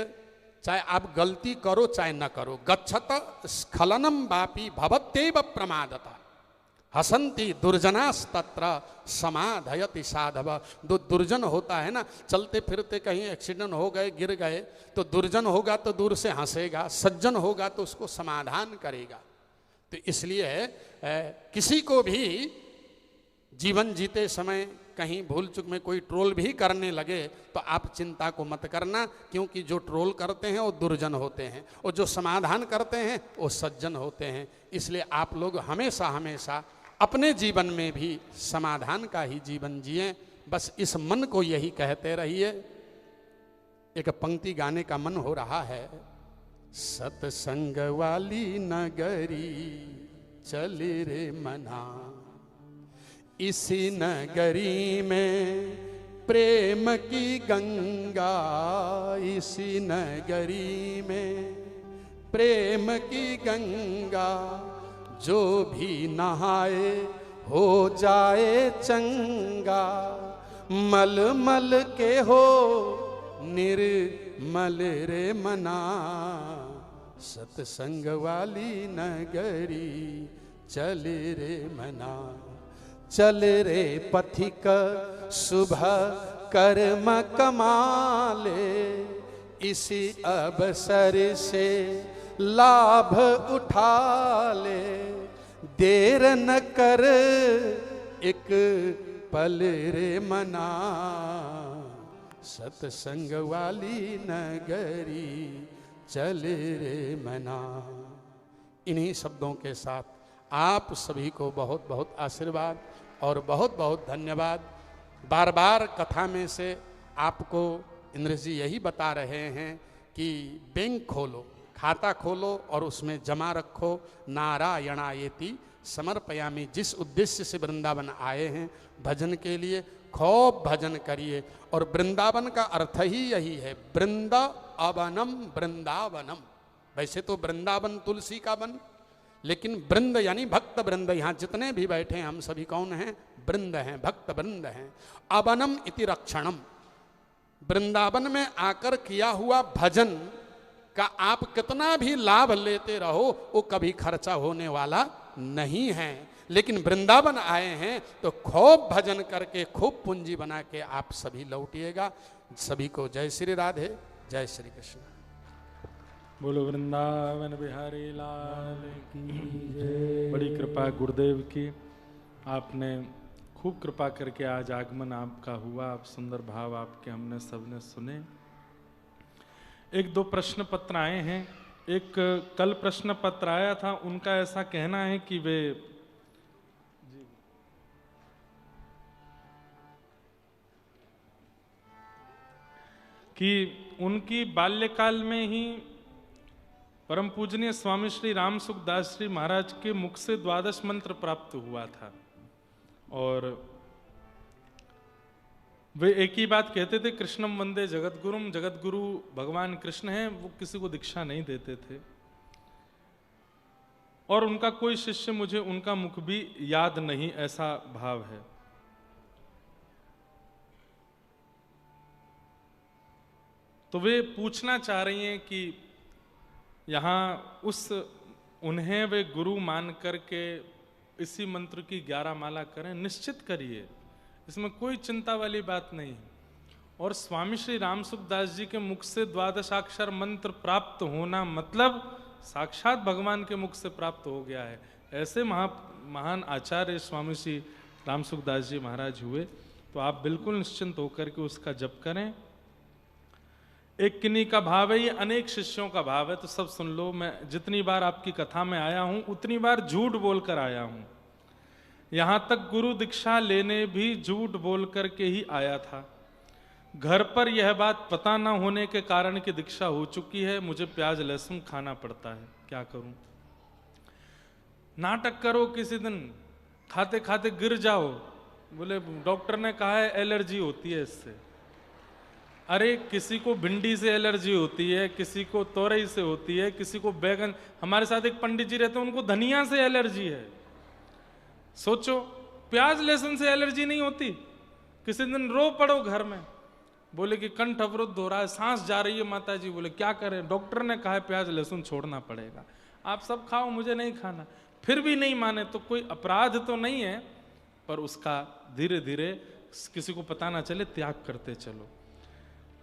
चाहे आप गलती करो चाहे न करो, गच्छत स्खलनम वापि भवत्येव प्रमादता। हसंती दुर्जनास्तत्र समाधयति साधव। जो दुर्जन होता है ना, चलते फिरते कहीं एक्सीडेंट हो गए, गिर गए, तो दुर्जन होगा तो दूर से हंसेगा, सज्जन होगा तो उसको समाधान करेगा। तो इसलिए किसी को भी जीवन जीते समय कहीं भूल चूक में कोई ट्रोल भी करने लगे तो आप चिंता को मत करना, क्योंकि जो ट्रोल करते हैं वो दुर्जन होते हैं और जो समाधान करते हैं वो सज्जन होते हैं। इसलिए आप लोग हमेशा हमेशा अपने जीवन में भी समाधान का ही जीवन जिए। बस इस मन को यही कहते रहिए। एक पंक्ति गाने का मन हो रहा है। सत्संग वाली नगरी चल रे मना, इसी नगरी में प्रेम की गंगा, इसी नगरी में प्रेम की गंगा, जो भी नहाए हो जाए चंगा, मल मल के हो निर्मल रे मना, सत्संग वाली नगरी चल रे मना। चल रे पथिक सुबह कर्म कमाले, इसी अवसर से लाभ उठा ले, देर न कर एक पल रे मना, सत्संग वाली नगरी चल रे मना। इन्हीं शब्दों के साथ आप सभी को बहुत बहुत आशीर्वाद और बहुत बहुत धन्यवाद। बार बार कथा में से आपको इंद्र जी यही बता रहे हैं कि बैंक खोलो, खाता खोलो और उसमें जमा रखो। नारायणायेति समर्पयामि। जिस उद्देश्य से वृंदावन आए हैं भजन के लिए, खूब भजन करिए। और वृंदावन का अर्थ ही यही है, वृंदावनम, वृंदावनम। वैसे तो वृंदावन तुलसी का वन, लेकिन वृंद यानी भक्त वृंद। यहाँ जितने भी बैठे हैं हम सभी कौन हैं? वृंद हैं, भक्त वृंद हैं। अवनम इति रक्षणम। वृंदावन में आकर किया हुआ भजन का आप कितना भी लाभ लेते रहो वो कभी खर्चा होने वाला नहीं है। लेकिन वृंदावन आए हैं तो खूब भजन करके खूब पूंजी बना के आप सभी लौटिएगा। सभी को जय श्री राधे, जय श्री कृष्ण। बोलो वृंदावन बिहारी लाल की जय। बड़ी कृपा गुरुदेव की, आपने खूब कृपा करके आज आगमन आपका हुआ। आप सुंदर भाव आपके हमने सबने सुने। एक दो प्रश्न पत्र आए हैं। एक कल प्रश्न पत्र आया था, उनका ऐसा कहना है कि वे उनकी बाल्यकाल में ही परम पूजनीय स्वामी श्री राम सुखदास जी महाराज के मुख से 12 मंत्र प्राप्त हुआ था। और वे एक ही बात कहते थे, कृष्णम वंदे जगतगुरुम। जगतगुरु भगवान कृष्ण हैं, वो किसी को दीक्षा नहीं देते थे। और उनका कोई शिष्य मुझे उनका मुख भी याद नहीं, ऐसा भाव है। तो वे पूछना चाह रही हैं कि यहाँ उन्हें वे गुरु मान करके इसी मंत्र की 11 माला करें। निश्चित करिए, इसमें कोई चिंता वाली बात नहीं है। और स्वामी श्री राम सुखदास जी के मुख से 12 अक्षर मंत्र प्राप्त होना मतलब साक्षात भगवान के मुख से प्राप्त हो गया है। ऐसे महान आचार्य स्वामी श्री राम सुखदास जी महाराज हुए। तो आप बिल्कुल निश्चिंत होकर के उसका जप करें। एक किन्हीं का भाव है, ये अनेक शिष्यों का भाव है। तो सब सुन लो। मैं जितनी बार आपकी कथा में आया हूं उतनी बार झूठ बोलकर आया हूं। यहां तक गुरु दीक्षा लेने भी झूठ बोल करके ही आया था। घर पर यह बात पता ना होने के कारण कि दीक्षा हो चुकी है, मुझे प्याज लहसुन खाना पड़ता है। क्या करूं? नाटक करो, किसी दिन खाते खाते गिर जाओ, बोले डॉक्टर ने कहा है एलर्जी होती है इससे। अरे किसी को भिंडी से एलर्जी होती है, किसी को तोरई से होती है, किसी को बैगन। हमारे साथ एक पंडित जी रहते हैं, उनको धनिया से एलर्जी है। सोचो, प्याज लहसुन से एलर्जी नहीं होती। किसी दिन रो पड़ो घर में, बोले कि कंठ अवरुद्ध हो रहा है, सांस जा रही है माता जी। बोले क्या करें? डॉक्टर ने कहा है प्याज लहसुन छोड़ना पड़ेगा। आप सब खाओ, मुझे नहीं खाना। फिर भी नहीं माने तो कोई अपराध तो नहीं है, पर उसका धीरे धीरे किसी को पता ना चले त्याग करते चलो।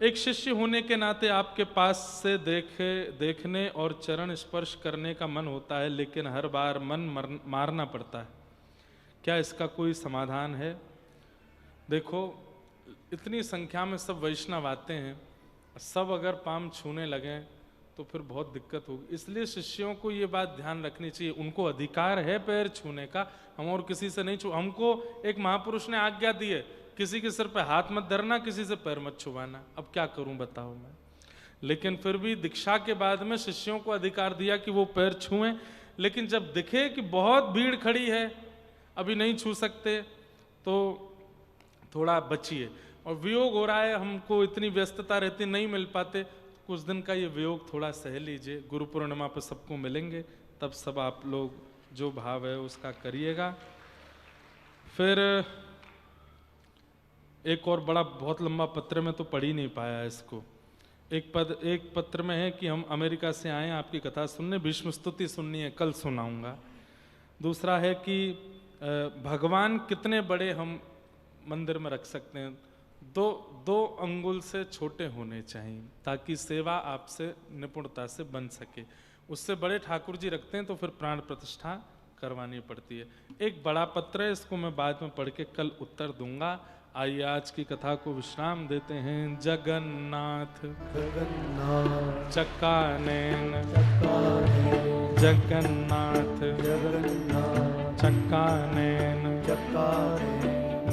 एक शिष्य होने के नाते आपके पास से देखने और चरण स्पर्श करने का मन होता है, लेकिन हर बार मन मारना पड़ता है। क्या इसका कोई समाधान है? देखो, इतनी संख्या में सब वैष्णव आते हैं, सब अगर पाम छूने लगें तो फिर बहुत दिक्कत होगी। इसलिए शिष्यों को ये बात ध्यान रखनी चाहिए, उनको अधिकार है पैर छूने का, हम और किसी से नहीं छू। हमको एक महापुरुष ने आज्ञा दी है, किसी के सिर पे हाथ मत धरना, किसी से पैर मत छुवाना। अब क्या करूं बताओ मैं। लेकिन फिर भी दीक्षा के बाद में शिष्यों को अधिकार दिया कि वो पैर छुएं, लेकिन जब दिखे कि बहुत भीड़ खड़ी है, अभी नहीं छू सकते, तो थोड़ा बचिए। और वियोग हो रहा है, हमको इतनी व्यस्तता रहती, नहीं मिल पाते, कुछ दिन का ये वियोग थोड़ा सह लीजिए। गुरु पूर्णिमा पर सबको मिलेंगे, तब सब आप लोग जो भाव है उसका करिएगा। फिर एक और बड़ा बहुत लंबा पत्र में तो पढ़ ही नहीं पाया इसको। एक पत्र में है कि हम अमेरिका से आए आपकी कथा सुनने, भीष्म स्तुति सुननी है, कल सुनाऊंगा। दूसरा है कि भगवान कितने बड़े हम मंदिर में रख सकते हैं, दो अंगुल से छोटे होने चाहिए, ताकि सेवा आपसे निपुणता से बन सके। उससे बड़े ठाकुर जी रखते हैं तो फिर प्राण प्रतिष्ठा करवानी पड़ती है। एक बड़ा पत्र है, इसको मैं बाद में पढ़ के कल उत्तर दूंगा। आइए आज की कथा को विश्राम देते हैं। जगन्नाथ चक्कानैन, जगन्नाथ चक्कानैन,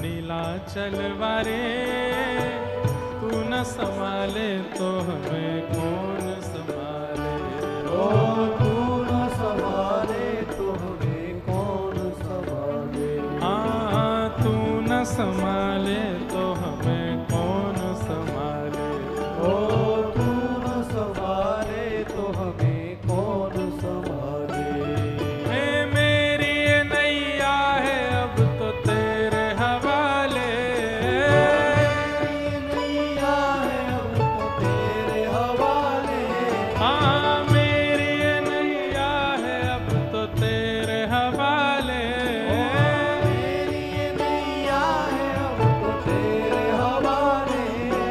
नीलाचल वारे तू न संभाले तो हमें कौन संभाले। ओ तू न संभाले तो हमें कौन संभाले। हाँ, तू न संभाले तो हमें कौन संभाले। ओ तू न संभाले तो हमें कौन संभाले। ए मेरी ये नैया है अब तो तेरे हवाले। नैया है अब तो तेरे हवाले। हाँ, मेरी ये नैया है अब तो तेरे हवाले। मेरी ये नैया है अब तो तेरे हवाले।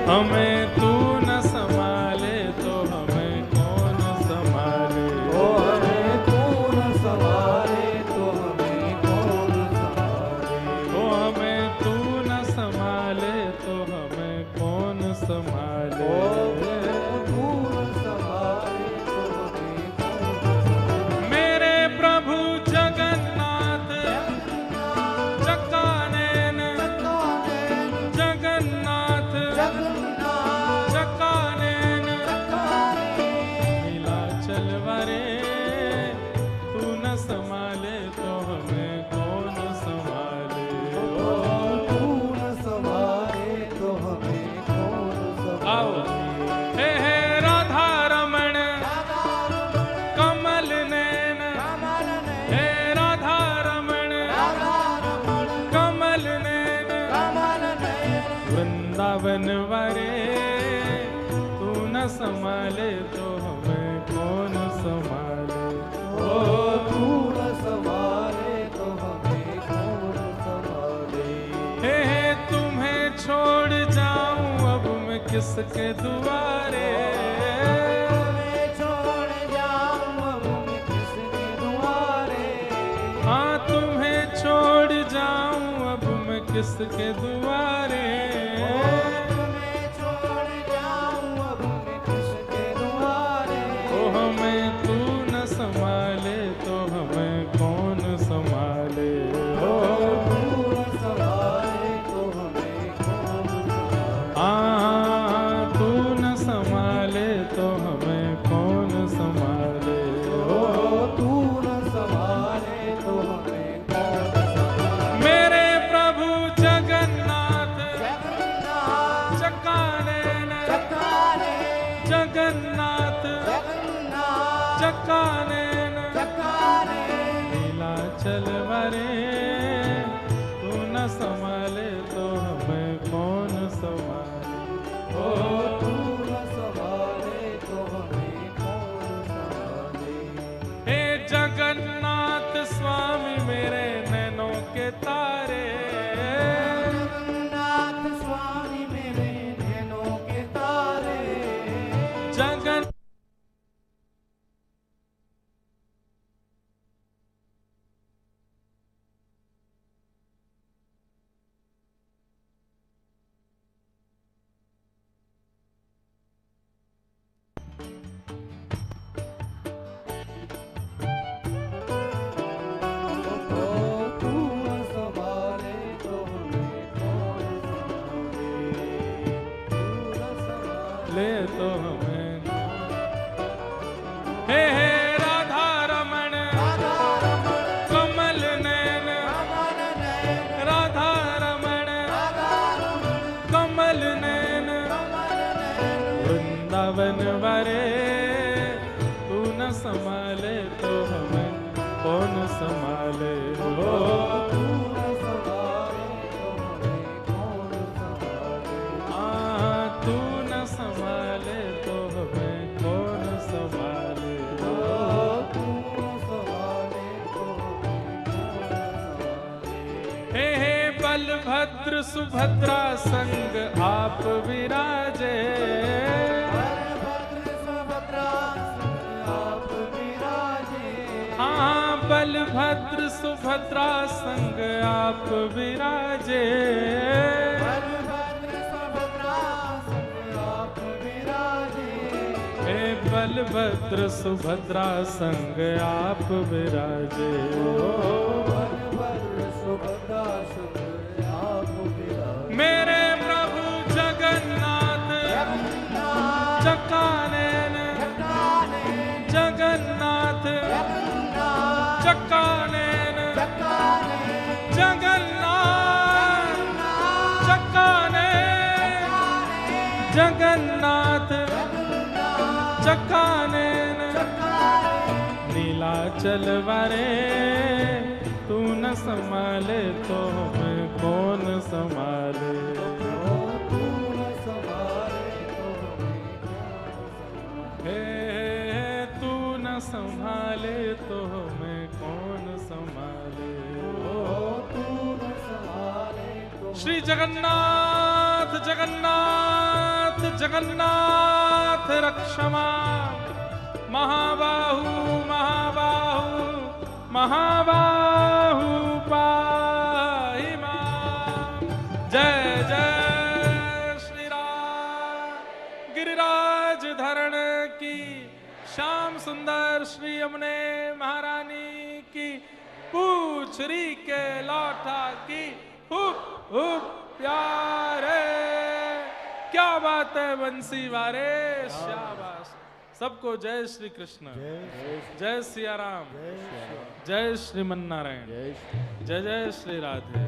हमें तू न संभाले तो हमें कौन संभाले। ओ हमें तू न संभाले तो हमें कौन संभाले। ओ हमें तू न संभाले तो हमें कौन संभाले। ओ तू न संभाले तो हमें कौन संभाले। मेरे प्रभु जगन्नाथ चक्कानैन, जगन्नाथ चक्कानैन, नीलाचल वारे तू न संभाले तो हमें कौन संभाले। तू न संभाले तो हमें कौन आओ। संभाले। हे राधा रमण कमल नैन, हे राधा रमण कमल नैन, वृंदावन वारे तू न संभाले तो हमें कौन संभाले। ओ तू न संभाले तो हमें कौन संभाले। हे तुम्हें छोड़ जाऊं अब मैं किसके दुआरे। मैं छोड़ जाऊं अब मैं किसके दुआरे। हाँ, तुम्हें छोड़ जाऊं अब मैं किसके दुआरे। मैं छोड़ जाऊं अब मैं किसके दुआरे। ओ हमें तू न संभाले तो हमें कौन संभाले। ओ तू न संभाले तो हमें कौन संभाले। हाँ, तू न संभाले तो हमें कौन संभाले। ओ तू न संभाले तो हमें कौन संभाले। मेरे प्रभु जगन्नाथ संभाले तो हमें। हे राधा रमण कमल नैन, राधा रमण कमल नैन, वृंदावन वारे तू न संभाले तो हमें कौन संभाले हो। तू न संभाले तो हमें कौन संभाले हो। हे बलभद्र सुभद्रा संग आप विराजे, हाँ बलभद्र सुभद्रा संग आप विराजे। हे बलभद्र सुभद्रा संग आप विराजे, मेरे प्रभु जगन्नाथ चक्कानैन, जगन्नाथ चक्कानैन, जगन्नाथ चक्कानैन, जगन्नाथ चक्कानैन, नीलाचल वारे तू न संभाले तो हमें कौन संभाले। हे तू न संभाले तो हमें कौन संभाले। श्री जगन्नाथ जगन्नाथ जगन्नाथ रक्षमा, महाबाहु महाबाहु महाबाहु पाहि मां। जय जय श्री राम। गिरिराज धरण की, श्याम सुंदर श्री यमुने महारानी की, पूछरी के लौटा की, हुप हुप प्यारे। क्या बात है बंसी वारे, शाबाश। सबको जय श्री कृष्ण, जय सिया राम, जय श्रीमन नारायण, जय जय श्री राधे।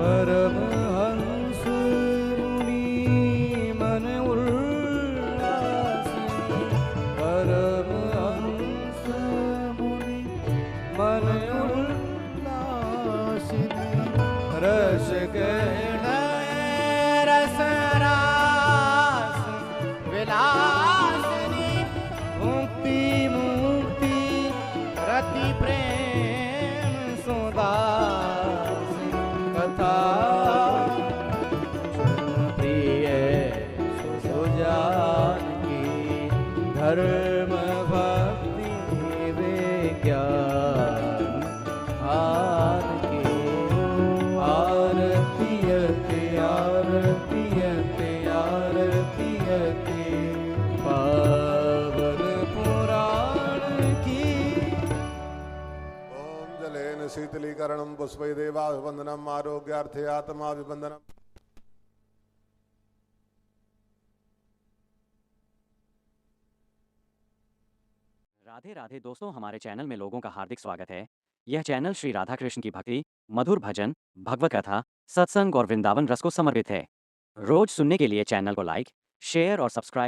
परमहंस सगुण रस रास विलासिनी मुक्ति मुक्ति रति प्रेम सुदास कथा प्रिय सुजान की धर्म भक्ति विज्ञान आन की आरतियते आरतियते आरतियते पावन पुराण की। ओम जलेन शीतलीकरणं पुष्पै देवाभिवन्दनम् आरोग्यार्थे आत्माभिवन्दनम्। राधे राधे दोस्तों, हमारे चैनल में लोगों का हार्दिक स्वागत है। यह चैनल श्री राधा कृष्ण की भक्ति, मधुर भजन, भगवत कथा, सत्संग और वृंदावन रस को समर्पित है। रोज सुनने के लिए चैनल को लाइक, शेयर और सब्सक्राइब